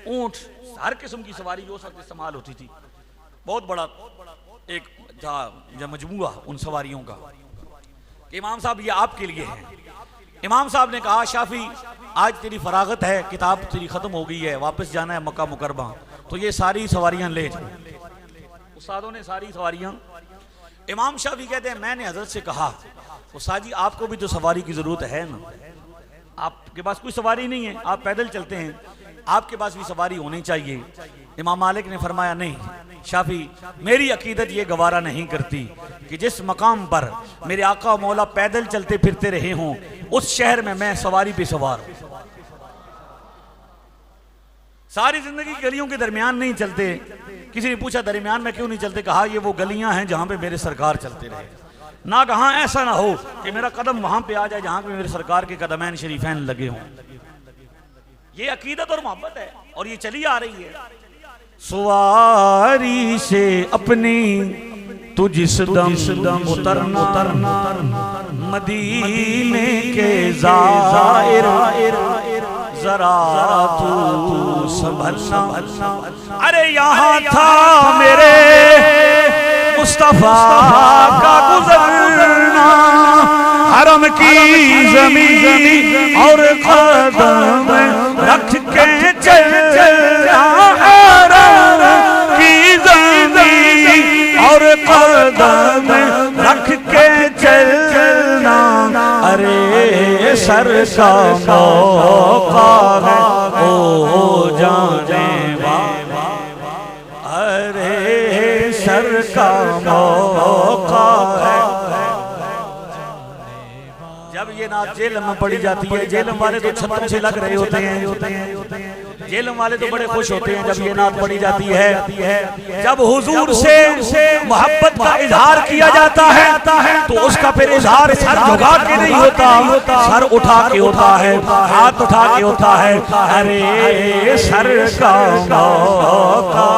ऊंट, हर किस्म की सवारी जो सब इस्तेमाल होती थी। बहुत बड़ा एक था मजमुआ उन सवारियों का। इमाम साहब ये आपके लिए है। इमाम साहब ने कहा शाफी आज तेरी फरागत है, किताब तेरी खत्म हो गई है, वापस जाना है मक्का मुकरमा, तो ये सारी सवारियां ले जाओ। उस्तादों ने सारी सवारियां। इमाम शाफी कहते हैं मैंने हजरत से कहा उस्ताद जी आपको भी तो सवारी की जरूरत है ना, आपके पास कोई सवारी नहीं है, आप पैदल चलते हैं, आपके पास भी सवारी होनी चाहिए। इमाम मालिक ने फरमाया नहीं शाफी, मेरी अकीदत ये गवारा नहीं करती कि जिस मकाम पर मेरे आका मौला पैदल चलते फिरते रहे हों उस शहर में मैं सवारी पे सवार हूं। सारी जिंदगी गलियों के दरमियान नहीं चलते। किसी ने पूछा दरमियान में क्यों नहीं चलते? कहा ये वो गलियां हैं जहां पे मेरे सरकार चलते रहे। ना कहा ऐसा ना हो कि मेरा कदम वहां पे आ जाए जहां पे मेरे सरकार के कदमैन शरीफैन लगे हों। ये अकीदत और मोहब्बत है और ये चली आ रही है। सवारी से अपनी तुझ दम उतरना मदीने के ज़ाहिर जरा तू संभलना। अरे यहाँ था मेरे मुस्तफा का गुजरना, हरम की ज़मीन और कदम रख के चलना, हरम की ज़मीन और कदम रख के चलना। अरे सर का मौका है ओ जाने वाला, अरे सर का मौका है। जब ये नात जेल में पड़ी जाती है, जेल वाले तो छतों से लग रहे होते हैं, जेल वाले तो बड़े खुश होते हैं जब ये नात पड़ी जाती है। जब हुजूर से मोहब्बत का इजहार किया जाता है तो उसका फिर इजहार सर झुका के नहीं होता, सर उठा के होता है, हाथ उठा के होता है। अरे सर का मौका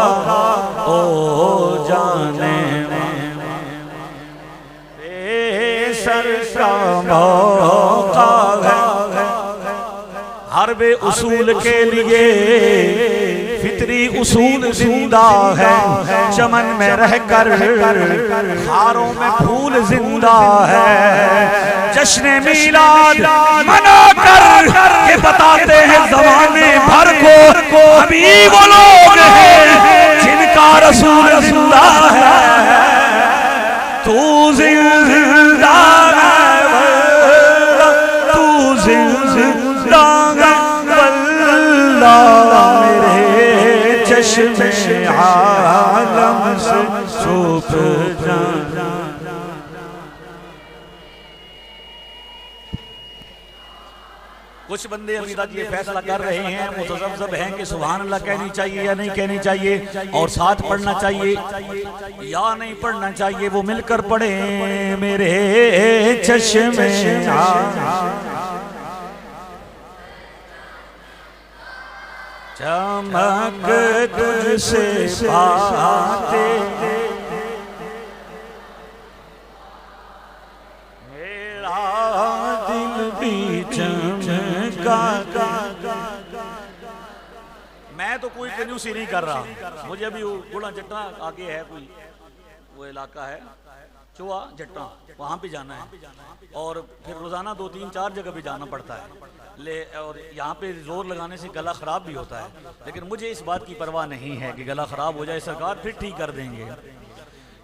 ओ जाने सर का मौका है। हर बे उसूल के लिए फितरी उसूल जिंदा है। चमन में रहकर खारों में फूल जिंदा है। जश्न मीलाद मनाकर के बताते हैं जमाने भर को अभी वो लोग हैं जिनका रसूल जिंदा है। तू जिंदा है, तू जिंदा मेरे चश्मे आलम से छुप जाना। कुछ बंदे अभी तक ये फैसला कर रहे हैं, मुतज़ब्ज़ब हैं कि सुभान अल्लाह कहनी चाहिए या नहीं कहनी चाहिए, और साथ पढ़ना चाहिए या नहीं पढ़ना चाहिए। वो मिलकर पढ़े मेरे चश्मे चमक तुझसे पाते मेरा दिल भी चमका। मैं तो कोई कंजूसी नहीं कर रहा, मुझे अभी गुड़ा जट्टा आगे है, कोई वो इलाका है चुआ जट्टा, वहाँ पे जाना है और फिर रोज़ाना 2-3-4 जगह भी जाना पड़ता है और यहाँ पे जोर लगाने से गला ख़राब भी होता है। लेकिन मुझे इस बात की परवाह नहीं है कि गला ख़राब हो जाए, सरकार फिर ठीक कर देंगे।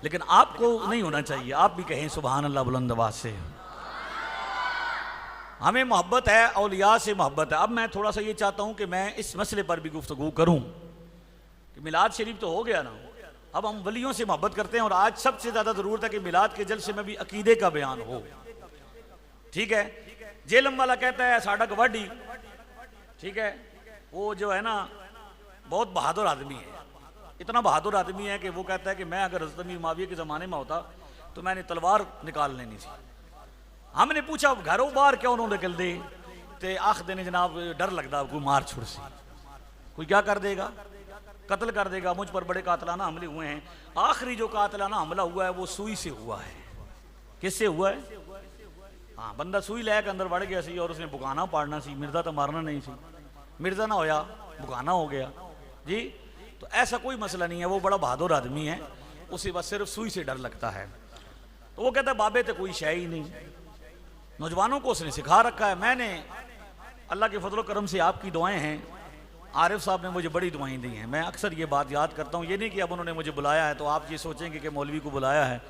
लेकिन आपको नहीं होना चाहिए, आप भी कहें सुभान अल्लाह बुलंद आवाज़ से। हमें मोहब्बत है, औलिया से मोहब्बत है। अब मैं थोड़ा सा ये चाहता हूँ कि मैं इस मसले पर भी गुफ्तगू करूँ कि मिलाद शरीफ तो हो गया ना, अब हम वलियों से मोहब्बत करते हैं और आज सबसे ज़्यादा ज़रूरत है कि मिलाद के जलसे में भी अकीदे का बयान हो। ठीक है, जेलम वाला कहता है साडा गवाडी, ठीक है, वो जो है ना बहुत बहादुर आदमी है, इतना बहादुर आदमी है कि वो कहता है कि मैं अगर हज़रत अमीर मुआविया के ज़माने में होता तो मैंने तलवार निकाल लेनी थी। हमने पूछा घरों बाहर क्यों उन्होंने निकल दे, तो आख देने जनाब डर लगता कोई मार छुड़ सी, कोई क्या कर देगा, कत्ल कर देगा। मुझ पर बड़े कातलाना हमले हुए हैं। आखिरी जो कातलाना हमला हुआ है वो सुई से हुआ है। किससे हुआ है? हाँ, बंदा सुई लैके अंदर बढ़ गया सी और उसने बुगाना पाड़ना सी, मिर्जा तो मारना नहीं सी, मिर्जा ना होया बुगाना हो गया जी। तो ऐसा कोई मसला नहीं है, वो बड़ा बहादुर आदमी है, उसे बस सिर्फ सुई से डर लगता है। तो वो कहता है बाबे तो कोई शय ही नहीं, नौजवानों को उसने सिखा रखा है। मैंने अल्लाह के फजल करम से आपकी दुआएं हैं, आरिफ साहब ने मुझे बड़ी दुआएं दी हैं। मैं अक्सर ये बात याद करता हूँ, ये नहीं कि अब उन्होंने मुझे बुलाया है तो आप ये सोचेंगे कि मौलवी को बुलाया है।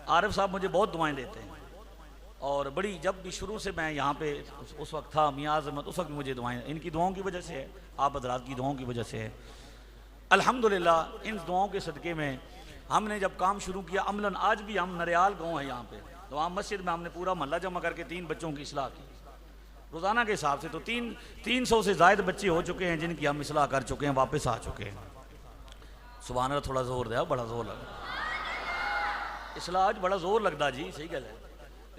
आरिफ साहब मुझे बहुत दुआएं देते हैं और बड़ी, जब भी शुरू से मैं यहाँ पे उस वक्त था मियाँ अज़मत, उस वक्त मुझे दुआएं इनकी दुआओं की वजह से है, आप हज़रात की दुआओं की वजह से है। अल्हम्दुलिल्लाह इन दुआओं के सदक़े में हमने जब काम शुरू किया अमलन, आज भी हम नरियाल गाँव है यहाँ पे, तो वहाँ मस्जिद में हमने पूरा मोहल्ला जमा करके 3 बच्चों की इस्लाह की रोज़ाना के हिसाब से। तो 300 से ज़ायद बच्चे हो चुके हैं जिनकी हम इस्लाह कर चुके हैं, वापस आ चुके हैं। सुभान अल्लाह, थोड़ा जोर दिया, बड़ा जोर लगा इस्लाह आज बड़ा जोर लगता जी, सही गल है।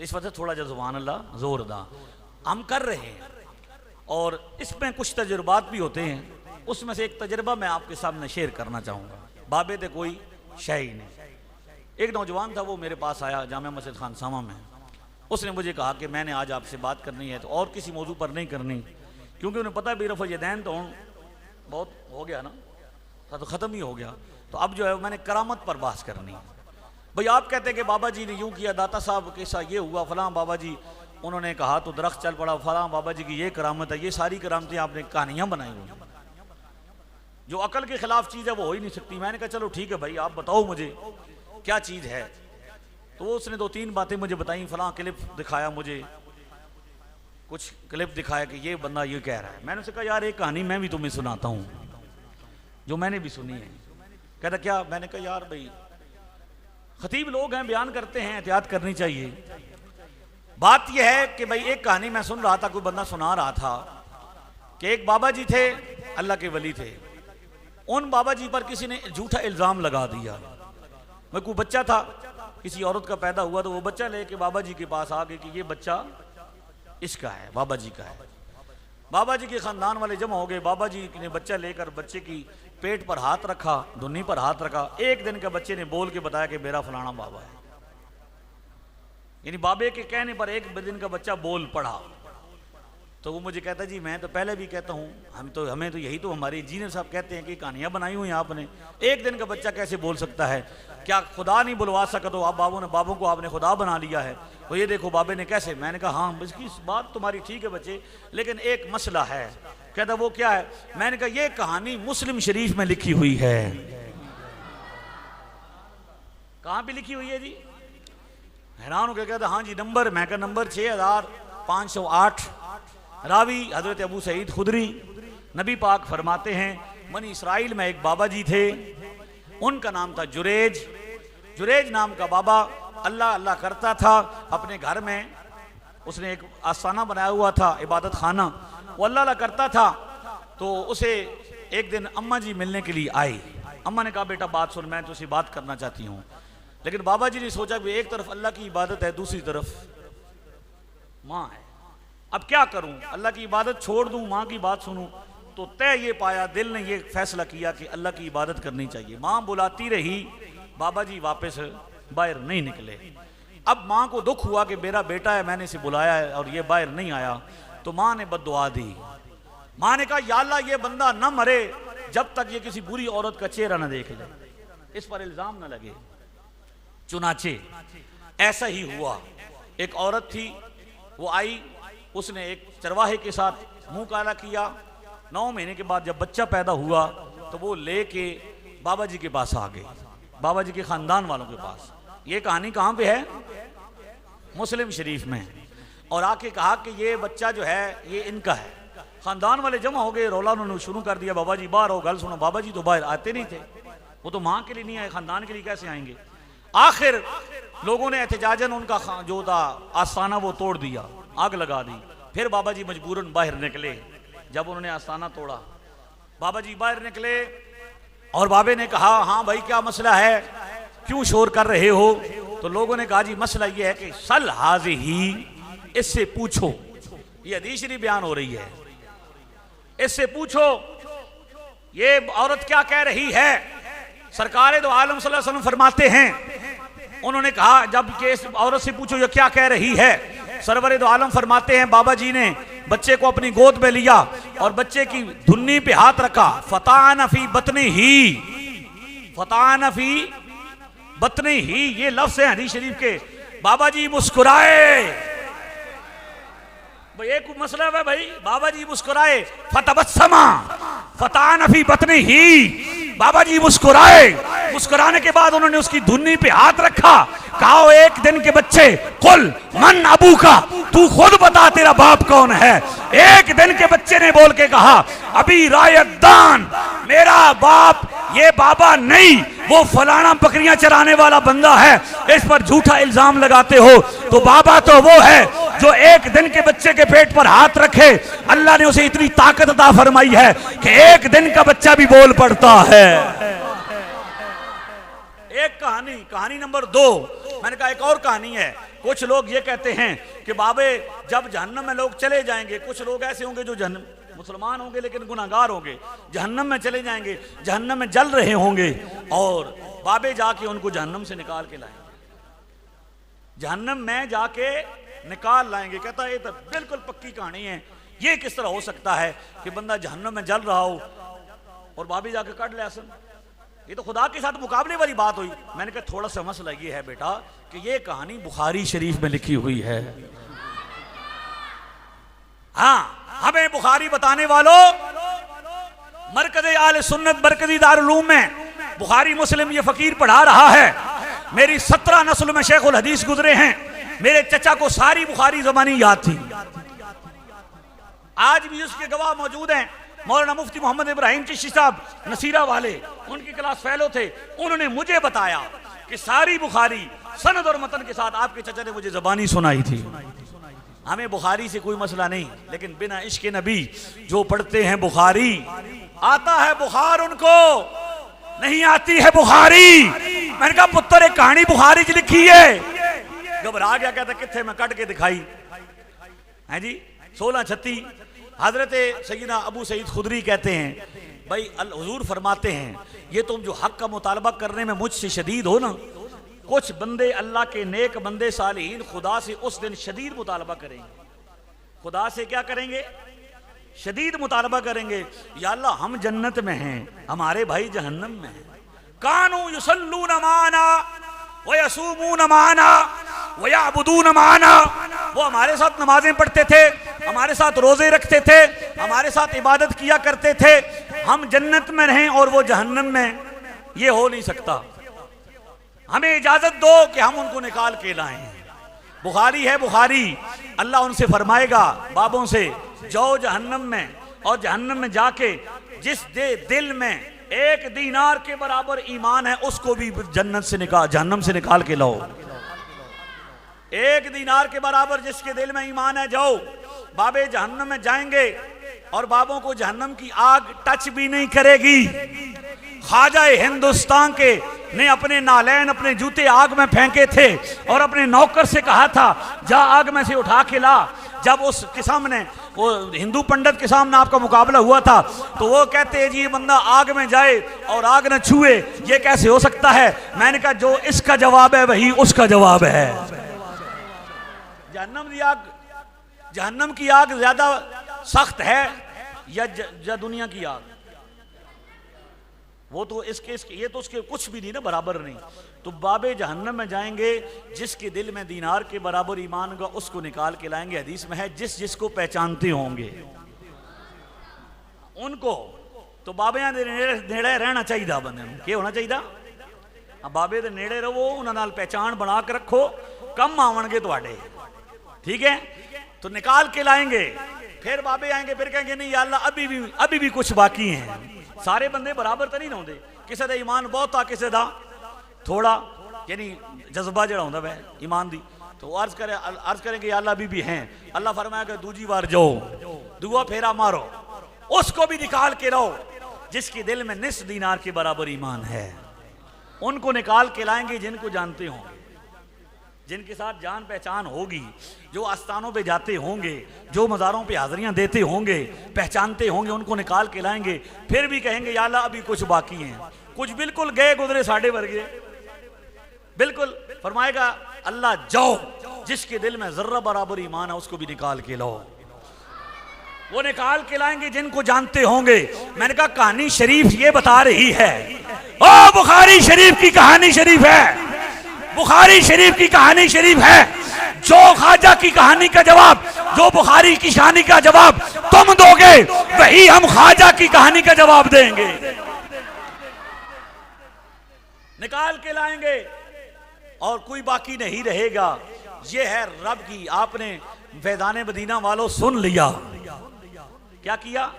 इस वजह थोड़ा जा सुभान अल्लाह जोर दा हम कर रहे हैं और इसमें कुछ तजुर्बात भी होते हैं। उसमें से एक तजुर्बा मैं आपके सामने शेयर करना चाहूँगा। बाबे तो कोई शय ही नहीं। एक नौजवान था, वो मेरे पास आया जामिया मस्जिद खानसामा में, उसने मुझे कहा कि मैंने आज आपसे बात करनी है तो और किसी मौजू पर नहीं करनी, क्योंकि उन्हें पता है बेरफ़ यदैन तो बहुत हो गया ना, तो ख़त्म ही हो गया। तो अब जो है मैंने करामत पर बात करनी है। भाई आप कहते हैं कि बाबा जी ने यूँ किया, दाता साहब के साथ ये हुआ, फलां बाबा जी उन्होंने कहा तो दरख्त चल पड़ा, फलां बाबा जी की ये करामत है, ये सारी करामतें आपने कहानियाँ बनाई हुई, जो अकल के ख़िलाफ़ चीज़ है वो हो ही नहीं सकती। मैंने कहा चलो ठीक है भाई, आप बताओ मुझे क्या चीज़ है। तो उसने 2-3 बातें मुझे बताई, फलां क्लिप दिखाया मुझे, कुछ क्लिप दिखाया कि ये बंदा ये कह रहा है। मैंने उससे कहा यार एक कहानी मैं भी तुम्हें सुनाता हूँ जो मैंने भी सुनी है। कहता क्या? मैंने कहा यार भाई खतीब लोग हैं, बयान करते हैं, एहतियात करनी चाहिए। बात यह है कि भाई एक कहानी मैं सुन रहा था, कोई बंदा सुना रहा था कि एक बाबा जी थे, अल्लाह के वली थे, उन बाबा जी पर किसी ने झूठा इल्ज़ाम लगा दिया। मैं कोई बच्चा था किसी औरत का पैदा हुआ, तो वो बच्चा लेके बाबा जी के पास आ गए कि ये बच्चा इसका है, बाबा जी का है। बाबा जी के ख़ानदान वाले जमा हो गए, बाबा जी ने बच्चा लेकर बच्चे की पेट पर हाथ रखा, धुन्नी पर हाथ रखा। एक दिन के बच्चे ने बोल के बताया कि मेरा फलाना बाबा है। यानी बाबे के कहने पर एक दिन का बच्चा बोल पड़ा। तो वो मुझे कहता जी मैं तो पहले भी कहता हूँ, हमें तो यही तो हमारे इंजीनियर साहब कहते हैं कि कहानियाँ बनाई हुई हैं आपने, एक दिन का बच्चा कैसे बोल सकता है, क्या खुदा नहीं बुलवा सका तो आप बाबों को आपने खुदा बना लिया है। तो ये देखो बाबे ने कैसे, मैंने कहा हाँ इसकी बात तुम्हारी ठीक है बच्चे, लेकिन एक मसला है। कहता वो क्या है, मैंने कहा ये कहानी मुस्लिम शरीफ में लिखी हुई है। कहाँ पे लिखी हुई है जी? हैरान हो गया, कहता हाँ जी नंबर, मैं कहा नंबर 6508, रावी हजरत अबू सईद खुदरी। नबी पाक फरमाते हैं बनी इसराइल में एक बाबा जी थे, उनका नाम था जुरेज। जुरेज नाम का बाबा अल्लाह अल्लाह करता था अपने घर में, उसने एक आस्थाना बनाया हुआ था, इबादत खाना, वो अल्लाह अल्लाह करता था। तो उसे एक दिन अम्मा जी मिलने के लिए आई। अम्मा ने कहा बेटा बात सुन, मैं तुझसे बात करना चाहती हूँ। लेकिन बाबा जी ने सोचा कि एक तरफ अल्लाह की इबादत है, दूसरी तरफ माँ है, अब क्या करूं, अल्लाह की इबादत छोड़ दूं माँ की बात सुनूं। तो तय ये पाया, दिल ने ये फैसला किया कि अल्लाह की इबादत करनी चाहिए। माँ बुलाती रही, बाबा जी वापस बाहर नहीं निकले। अब माँ को दुख हुआ कि मेरा बेटा है, मैंने इसे बुलाया है और ये बाहर नहीं आया। तो माँ ने बद्दुआ दी। माँ ने कहा या अल्लाह ये बंदा न मरे जब तक ये किसी बुरी औरत का चेहरा न देख ले, इस पर इल्जाम न लगे। चुनाचे ऐसा ही हुआ। एक औरत थी, वो आई, उसने एक चरवाहे के साथ मुंह काला किया। 9 महीने के बाद जब बच्चा पैदा हुआ तो वो लेके बाबा जी के पास आ गई, बाबा जी के खानदान वालों के पास। ये कहानी कहाँ पे है? मुस्लिम शरीफ में। और आके कहा कि ये बच्चा जो है ये इनका है। खानदान वाले जमा हो गए, रौला उन्होंने शुरू कर दिया, बाबा जी बाहर हो, गल सुनो। बाबा जी तो बाहर आते नहीं थे, वो तो माँ के लिए नहीं आए, खानदान के लिए कैसे आएंगे। आखिर लोगों ने एहतजाजन उनका जो था आस्थाना वो तोड़ दिया, आग लगा दी। फिर बाबा जी मजबूरन बाहर निकले। जब उन्होंने आस्थाना तोड़ा, बाबा जी बाहर निकले और बाबे ने कहा हाँ भाई क्या मसला है, क्यों शोर कर रहे हो? तो लोगों ने कहा जी मसला ये है कि सल हाजी ही, इससे पूछो, ये हदीस शरीफ बयान हो रही है, इससे पूछो ये औरत क्या कह रही है। सरकार दो आलम सल्लल्लाहु अलैहि वसल्लम फरमाते हैं, उन्होंने कहा जब के इस औरत से पूछो ये क्या कह रही है। सरवर दो आलम फरमाते हैं बाबा जी ने बच्चे को अपनी गोद में लिया और बच्चे की धुन्नी पे हाथ रखा। फतान फी बतनी ही, फतान फी बतनी ही, ये लफ्ज है हदीस शरीफ के। बाबा जी मुस्कुराए, भाई एक मसला है भाई, बाबा जी मुस्कुराए। फतबस्समा फतान फी बतनी ही, बाबा जी मुस्कुराए। मुस्कुराने के बाद उन्होंने उसकी धुन्नी पे हाथ रखा। कहा एक दिन के बच्चे, कुल मन अबू का, तू खुद बता तेरा बाप कौन है। एक दिन के बच्चे ने बोल के कहा अभी रायदान, मेरा बाप ये बाबा नहीं, वो फलाना बकरियां चराने वाला बंदा है, इस पर झूठा इल्जाम लगाते हो। तो बाबा तो वो है जो एक दिन के बच्चे के पेट पर हाथ रखे। अल्लाह ने उसे इतनी ताकत अता फरमाई है कि एक दिन का बच्चा भी बोल पड़ता है। एक कहानी, कहानी नंबर 2, मैंने कहा एक और कहानी है। कुछ लोग ये कहते हैं कि बाबे जब जहन्नम में लोग चले जाएंगे, कुछ लोग ऐसे होंगे जो मुसलमान होंगे लेकिन गुनाहगार होंगे, जहन्नम में चले जाएंगे, जहन्नम में जल रहे होंगे और बाबे जाके उनको जहन्नम से निकाल के लाएंगे, जहन्नम में जाके निकाल लाएंगे। कहता है ये तो बिल्कुल पक्की कहानी है, ये किस तरह हो सकता है कि बंदा जहन्नम में जल रहा हो और बाबे जाके काट ले असन, ये तो खुदा के साथ मुकाबले वाली बात हुई। मैंने कहा थोड़ा सा मसला ये है बेटा कि ये कहानी बुखारी शरीफ में लिखी हुई है। हाँ, हमें बुखारी बताने वालों, मरकज़े आले सुन्नत मरकज़ी दारुल उलूम में बुखारी मुस्लिम ये फकीर पढ़ा रहा है। मेरी 17 नस्ल में शेखुल हदीस गुजरे हैं। मेरे चचा को सारी बुखारी ज़बानी याद थी, आज भी उसके गवाह मौजूद हैं। मौलाना मुफ्ती मोहम्मद इब्राहिम चिश्ती साहब नसीरा वाले, उनकी क्लास फेलो थे, उन्होंने मुझे बताया कि सारी बुखारी सनद और मतन के साथ आपके चचा ने मुझे ज़बानी सुनाई थी। हमें बुखारी से कोई मसला नहीं, लेकिन बिना इश्क नबी जो पढ़ते हैं बुखारी, आता है बुखार उनको नहीं आती है बुखारी। मैंने कहा पुत्र एक कहानी बुखारी च लिखी है। घबरा गया, कहता किथे, मैं कट के दिखाई है जी। 1636 हजरत सैयदना अबू सईद खुदरी कहते हैं भाई हुजूर फरमाते हैं ये तुम जो हक का मुतालबा करने में मुझसे शदीद हो ना, कुछ बंदे अल्लाह के नेक बंदे सालिहीन खुदा से उस दिन शदीद मुतालबा करेंगे। खुदा से क्या करेंगे? शदीद मुतालबा करेंगे, या अल्लाह हम जन्नत में हैं, हमारे भाई जहन्नम में हैं। कानू युसल्लून माना व यसूमून माना व याबुदून माना, वो हमारे साथ नमाजें पढ़ते थे, हमारे साथ रोजे रखते थे, हमारे साथ इबादत किया करते थे, हम जन्नत में रहें और वो जहन्नम में, ये हो नहीं सकता। हमें इजाजत दो कि हम उनको निकाल के लाएं। बुखारी है, बुखारी, अल्लाह उनसे फरमाएगा बाबों से, जाओ जहन्नम में, और जहन्नम में जाके जिस दिल में 1 दीनार के बराबर ईमान है उसको भी जहन्नम से निकाल के लाओ। 1 दीनार के बराबर जिसके दिल में ईमान है, जाओ। बाबे जहन्नम में जाएंगे और बाबों को जहन्नम की आग टच भी नहीं करेगी। ख्वाजा हिंदुस्तान के ने अपने नालैन, अपने जूते आग में फेंके थे और अपने नौकर से कहा था जा आग में से उठा के ला। जब उस के सामने, वो हिंदू पंडित के सामने आपका मुकाबला हुआ था, तो वो कहते हैं जी ये बंदा आग में जाए और आग न छुए, ये कैसे हो सकता है? मैंने कहा जो इसका जवाब है वही उसका जवाब है। जहन्नम की आग ज्यादा सख्त है या दुनिया की आग? वो तो इसके ये तो उसके कुछ भी नहीं ना, बराबर नहीं। तो बाबे जहन्नम में जाएंगे, जिसके दिल में दीनार के बराबर ईमान होगा उसको निकाल के लाएंगे। हदीस में है जिसको पहचानते होंगे उनको। तो बाबे नेड़े रहना चाहिए, बंदे क्या होना चाहिए? बाबे दे नेड़े रहो, उन्हां नाल पहचान बना के रखो, कम आवणगे तुहाडे, ठीक है? तो निकाल के लाएंगे। फिर बाबे आएंगे, फिर कहेंगे नहीं या अल्लाह अभी भी कुछ बाकी हैं। सारे बंदे बराबर तो नहीं होंगे, किसी का ईमान बहुत आ, किसी का थोड़ा, यानी जज्बा जड़ा होंदा वै ईमान दी। तो अर्ज करेंगे या अल्लाह अभी भी हैं। अल्लाह फरमाएगा दूजी बार जाओ, दुआ फेरा मारो, उसको भी निकाल के लाओ जिसके दिल में निस दीनार के बराबर ईमान है। उनको निकाल के लाएंगे जिनको जानते होंगे, जिनके साथ जान पहचान होगी, जो आस्थानों पे जाते होंगे, जो मज़ारों पे हाज़रियाँ देते होंगे, पहचानते होंगे, उनको निकाल के लाएंगे। फिर भी कहेंगे या अल्लाह अभी कुछ बाकी हैं, कुछ बिल्कुल गए गुजरे साढ़े वर्गे, बिल्कुल। फरमाएगा अल्लाह जाओ, जिसके दिल में जर्रा बराबर ईमान है उसको भी निकाल के लाओ। वो निकाल के लाएंगे जिनको जानते होंगे। मैंने कहा कहानी शरीफ ये बता रही है, ओ बुखारी शरीफ की कहानी शरीफ है, बुखारी शरीफ की कहानी शरीफ है। जो ख्वाजा की कहानी का जवाब, जो बुखारी की कहानी का जवाब तुम दोगे, वही हम ख्वाजा की कहानी का जवाब देंगे। निकाल के लाएंगे और कोई बाकी नहीं रहेगा। ये है रब की। आपने फैज़ाने मदीना वालों सुन लिया, क्या किया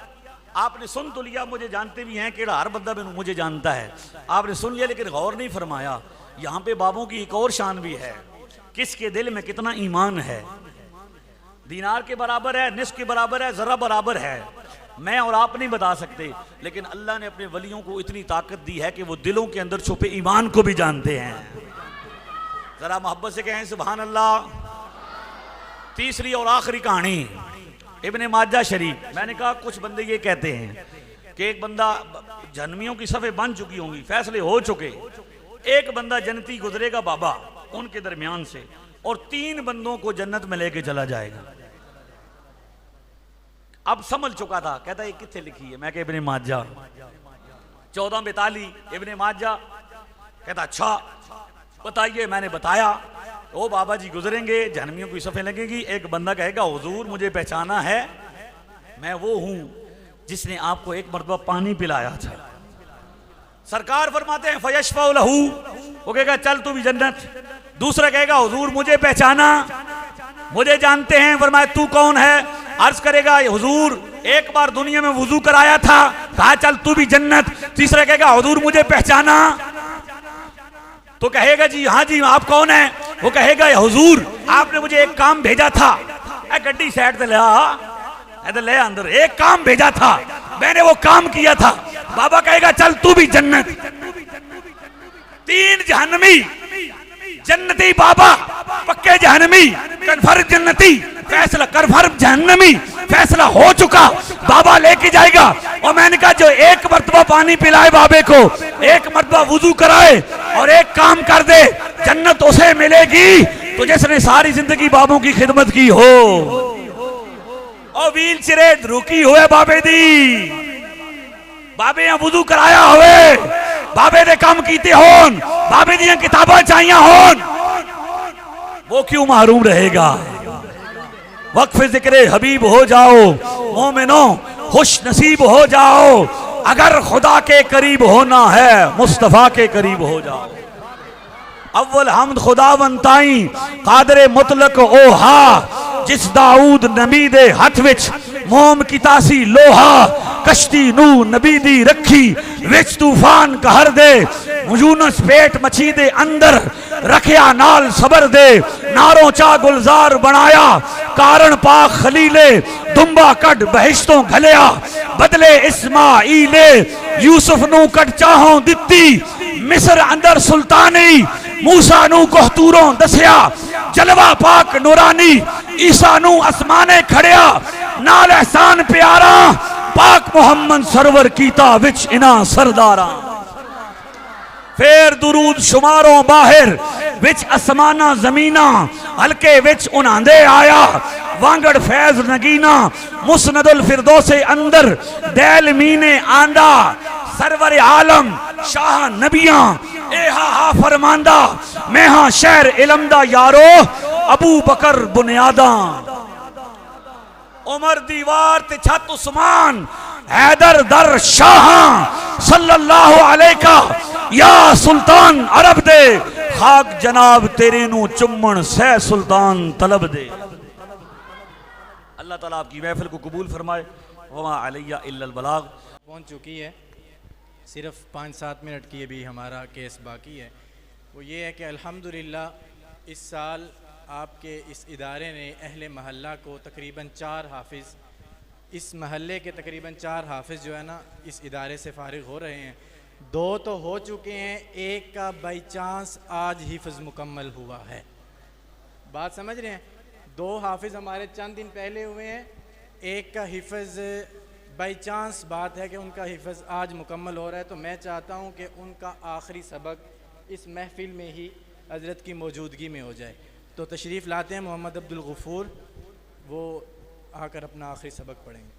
आपने? सुन तो लिया, मुझे जानते भी हैं कि हर बंदा मुझे जानता है, आपने सुन लिया, लेकिन गौर नहीं फरमाया। यहाँ पे बाबों की एक और शान भी है, किसके दिल में कितना ईमान है। दीनार के बराबर है, निस्फ के बराबर है, जरा बराबर है, मैं और आप नहीं बता सकते, लेकिन अल्लाह ने अपने वलियों को इतनी ताकत दी है कि वो दिलों के अंदर छुपे ईमान को भी जानते हैं। जरा मोहब्बत से कहें सुभान अल्लाह। तीसरी और आखिरी कहानी इब्ने माजा शरीफ। मैंने कहा कुछ बंदे ये कहते हैं कि एक बंदा, जहन्नमियों की सफ़े बन चुकी होंगी, फैसले हो चुके, एक बंदा जन्नती गुजरेगा बाबा उनके दरमियान से, और 3 बंदों को जन्नत में लेके चला जाएगा। अब समझ चुका था, कहता है कितने लिखी है? मैं कह इब्ने माजा 1442 इब्ने माजा। कहता अच्छा बताइए। मैंने बताया, ओ बाबा जी गुजरेंगे, जहन्नमियों की सफ़े लगेगी, एक बंदा कहेगा हुजूर मुझे पहचाना है, मैं वो हूं जिसने आपको एक मरतबा पानी पिलाया था। सरकार फरमाते हैं फयशफा लहू, वो कहेगा चल तू भी जन्नत। दूसरा कहेगा हुजूर मुझे पहचाना, मुझे जानते हैं, फरमाया तू कौन है? अर्ज करेगा हुजूर एक बार दुनिया में वुजू कराया था, कहा चल तू भी जन्नत। तीसरा कहेगा हुजूर मुझे पहचाना, तो कहेगा जी हाँ जी आप कौन है? वो कहेगा हुजूर आपने मुझे एक काम भेजा था, गड्डी साइड से ले अंदर, एक काम भेजा था, मैंने वो काम किया था। बाबा कहेगा चल तू भी जन्नत। 3 जहन्नमी, जन्नती बाबा पक्के जहन्नमी, कन्फर्म जन्नती, फैसला कन्फर्म जहन्नमी, फैसला हो चुका, बाबा लेके जाएगा। और मैंने कहा जो एक मरतबा पानी पिलाए बाबे को, एक मरतबा वुजू कराए और एक काम कर दे, जन्नत मिलेगी तो जिसने सारी जिंदगी बाबों की खिदमत की हो। और व्हील चेयर रुकी हुए बाबे दी, बाबे वुजू कराया हुए, बाबे ने काम कीते होन, बाबे दियां किताबां चाहिए होन, वो क्यों महरूम रहेगा। वक्फ जिक्र हबीब हो जाओ मोमिनो, खुश नसीब हो जाओ। अगर खुदा के करीब होना है मुस्तफा के करीब हो जाओ। अव्वल हमद खुदावंताई कादरे मुतलक ओहा, जिस दाऊद नबी दे हथ विच मोम की तासी लोहा, कश्ती नू नबी दी रखी विच तूफान कहर दे, यूनुस पेट मछी दे अंदर रखिया नाल सबर दे, नारों चा गुलजार बनाया कारण पाक खलीले, दुम्बा कट बहिश्तों घलिया बदले इस्माईले, यूसुफ नू कट चाहों दित्ती मिस्र अंदर सुल्तानी, मूसा नू कोहतूरों दसिया जलवा पाक नूरानी, ईसा नू आसमाने खड़िया नाल एहसान प्यारा, पाक मुहम्मद सरवर कीता विच इना सरदारा। फिर दुरूद शुमारों बाहर विच आसमाना जमीना, हल्के विच उन्हांदे आया वांगड़ फैज नगीना, मुस्नदुल फिरदौसे अंदर दैल मीने आंदा, सरवर आलम शाह नबियां एहा हा फरमांदा, मैं हाँ शहर इलम दा यारो अबू बकर बुनियादा। उमर दीवार ते छत उस्मान, हैदर दर शाह सल्लल्लाहु अलैहि का या सुल्तान अरब दे, खाक जनाब तेरे नू चुम्मन सह सुल्तान तलब दे। अल्लाह ताला आपकी महफिल को कबूल फरमाए। वमा अलैया इल्लल बलाग। पहुंच चुकी है, सिर्फ 5-7 मिनट की भी हमारा केस बाकी है। वो ये है कि अल्हम्दुलिल्लाह इस साल आपके इस इदारे ने अहले महल्ला को तकरीबन 4 हाफिज़, इस महल्ले के तकरीबन 4 हाफिज़ जो है ना इस इदारे से फ़ारिग हो रहे हैं। 2 तो हो चुके हैं, एक का बाई चांस आज हिफ्ज़ मुकम्मल हुआ है। बात समझ रहे हैं? 2 हाफिज़ हमारे चंद दिन पहले हुए हैं, एक का हिफ्ज़ बाई चांस बात है कि उनका हिफ्ज़ आज मुकम्मल हो रहा है। तो मैं चाहता हूँ कि उनका आखिरी सबक इस महफिल में ही हज़रत की मौजूदगी में हो जाए। तो तशरीफ़ लाते हैं मोहम्मद अब्दुल गफूर, वो आकर अपना आखिरी सबक पढ़ेंगे।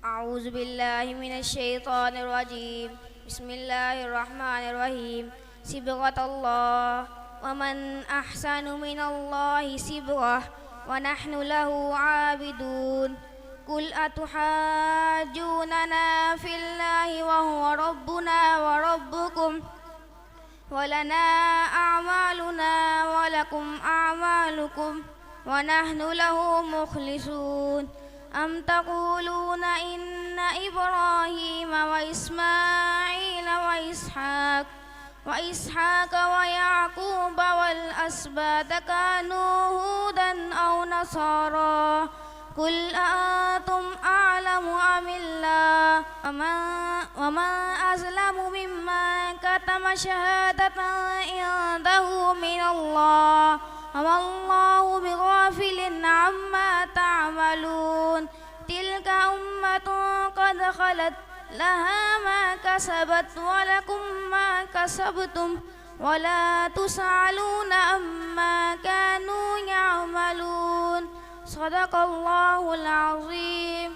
आऊज़ु बिल्लाहि मिनश शैतानिर रजीम, बिस्मिल्लाहिर रहमानिर रहीम। सिबगतल्लाह व मन अहसनु मिनल्लाहि सिबगह व नहनु लहु आबिदून। कुल अतुहाज्जूनना फिल्लाहि व हुवा रब्बुना व रब्बुकुम व लना अअमालुना व लकुम अअमालुकुम व नहनु लहु मुखलिसून। अम तक़ूलून इन्न इब्राहीम व इस्माईल व इसहाक व याक़ूब वल अस्बात कानू हूदन औ नसारा। कुल अंतुम अअलमु अमिल्लाह वमन अज़लमु मिम्मन कतम शहादतन इंदहु मिनल्लाह वल्लाहु बिगाफिलिन अम्मा तअमलून। तिलका उम्मतुन क़द खलत लहा मा कसबत व लकुम मा कसबतुम वला तुसअलून अम्मा कानू यअमलून। सदक़ल्लाहुल अज़ीम।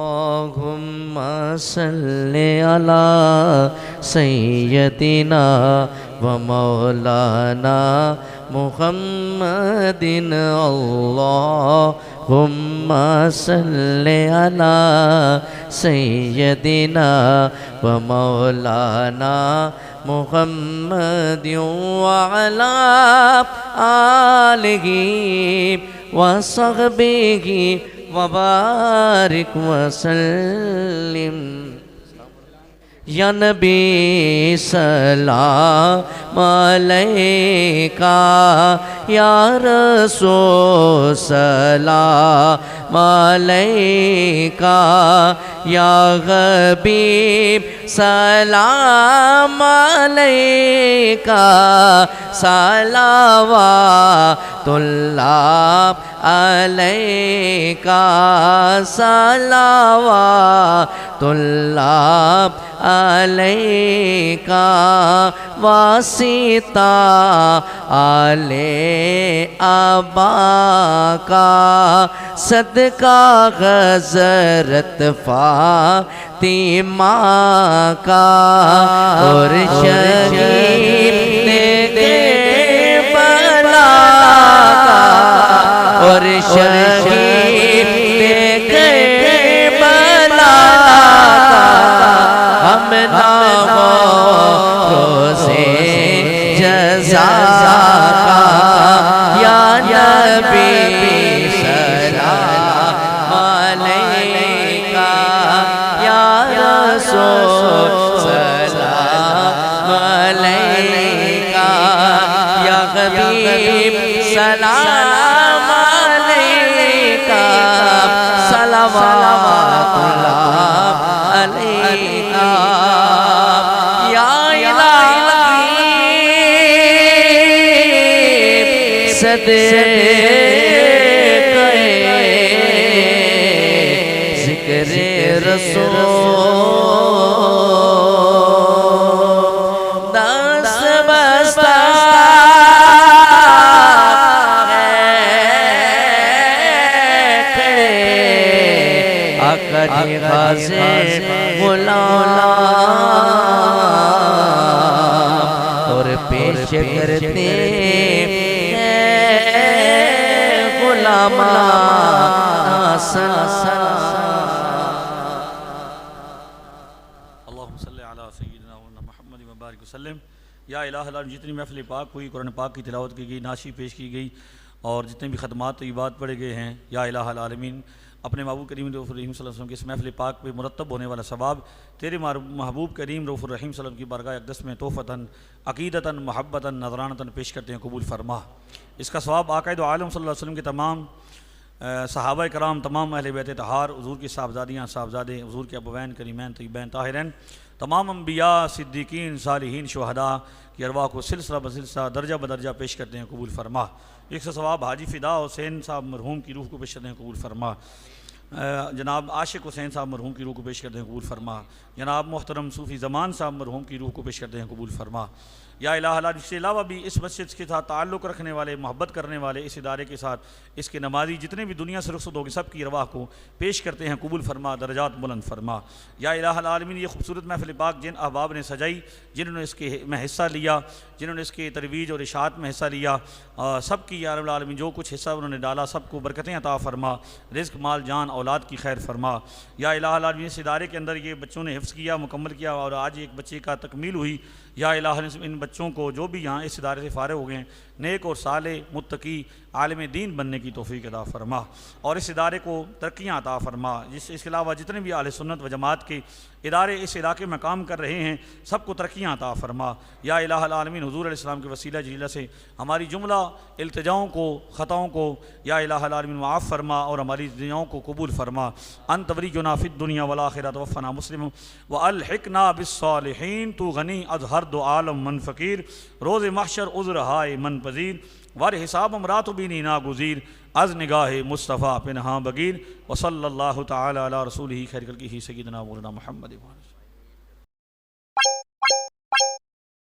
अल्लाहुम्मा सल्लि अला सय्यदिना व मौलाना मुहम्मदिन। अल्लाहुम्मा सल्लि अला सय्यदिना व मौलाना मुहम्मदिन व अला आलिहि व सहबिहि वबारिक वसल्लिम। या नबी सलाम अलैका, या रसूल सलाम अलैका, या हबीब सलाम अलैका, सलावातुल्लाह अलैका, सलावातुल्लाह अलैका, वासिता आले अबाका, सदका हज़रत फातिमा का, और शहीद दे बला का, और शहीद दे बला का, हम नामो रोज़े जज़ा का, या नबी सलाम अलैका, या रसूल सलाम अलैका, या हबीब सलाम अलैका, सलावातुल्लाह अलैका, या इलाही सदक़े ज़िक्रे रसूल, दस बस्ता आकरी ग़ाज़े गुलाम, और पेश करते गुलामा अल्लाहुम्मा सल्लि अला सय्यिदिना मुहम्मद व बारिक वसल्लम। या इलाहा, जितनी महफ़िल पाक हुई, कुरान पाक की तिलावत की गई, नाशी पेश की गई, और जितने भी ख़दमात तय्यबात पढ़े गए हैं, या इलाहल आलमीन अपने महबूब करीम रऊफ़ुर रहीम सल्लल्लाहु अलैहि वसल्लम के इस महफ़िल पाक पे मुरतब होने वाला सवाब तेरे महबूब करीम रऊफ़ुर रहीम सल्लल्लाहु अलैहि वसल्लम की बारगाह अक़दस में तोहफ़तन अक़ीदतन मोहब्बतन नज़रानतन पेश करते हैं, कबूल फरमा। इसका सवाब आक़ाए दो आलम सल्लल्लाहु अलैहि वसल्लम के तमाम सहाबा कराम, तमाम अहले बैत तहार, हुज़ूर की साहबजादियाँ साहबजादे, हुज़ूर के अबवैन करीमैन तय्यबैन ताहिरैन, तमाम अम्बिया सिद्दीकीन सालिहीन शुहदा की अरवाह को सिलसिला बसिलसिला दर्जा बदर्जा पेश करते हैं, कबूल फरमा। एक सौ सवाब हाजी फ़िदा हुसैन साहब मरहूम की रूह को पेश करते हैं, कबूल फरमा। जनाब आशिक हुसैन साहब मरहूम की रूह को पेश करते हैं, कबूल फरमा। जनाब मोहतरम सूफ़ी ज़मान साहब मरहूम की रूह को पेश करते हैं, कबूल फरमा। या इलाहा, इसके अलावा भी इस मस्जिद के साथ ताल्लुक़ रखने वाले, मोहब्बत करने वाले, इस इदारे के साथ इसके नमाजी जितने भी दुनिया से रुखसत होगी, सब की रवाह को पेश करते हैं, कबूल फरमा, दर्जात बुलंद फरमा। या इलाहा आलमीन, ये खूबसूरत महफ़िल पाक जिन अहबाब ने सजाई, जिन्होंने इसके में हिस्सा लिया, जिन्होंने इसके तरवीज और इशात में हिस्सा लिया, सब की या रब्बुल आलमीन जो कुछ हिस्सा उन्होंने डाला, सबको बरकतें अता फरमा, रिज़्क़ माल जान औलाद की खैर फरमा। या इलाहा आलमीन, इस इदारे के अंदर ये बच्चों ने हिफ्ज़ किया, मुकम्मल किया, और आज एक बच्चे का तकमील हुई। या इलाहा, इन बच्चों को जो भी यहाँ इस इदारे से फ़ारिग़ हो गए, नेक और साले मुत्तकी आलिम दीन बनने की तौफ़ीक़ अता फ़रमा, और इस इदारे को तरक्कियाँ अता फ़रमा। इसके अलावा जितने भी अहले सुन्नत व जमात के इदारे इस इलाके में काम कर रहे हैं, सबको तरक्कियाँ अता फ़रमा। या इलाहा आलमीन, हुज़ूर अलैहिस्सलाम के वसीला जलीला से हमारी जुमला इल्तिजाओं को, ख़ताओं को या इलाहा आलमीन माफ़ फ़रमा, और हमारी दुआओं को कबूल फ़रमा। अंत वलियुना फ़िद दुनिया वल आखिरत वफ़ना मुस्लिम व अलहिक़ना बिस्सालिहीन, तू गनी अज़ हर दो आलम मन फ़कीर, रोज़ महशर उज़्र हाय मन पज़ीर, वार हिसाब अमरात बीनी नागुज़ीर, अज़ निगाह मुस्तफ़ा पिनहा बगीर, व सल्लल्लाहु तआला अला रसूलिही खैर खल्क़िही सय्यिदना मौलाना मुहम्मद।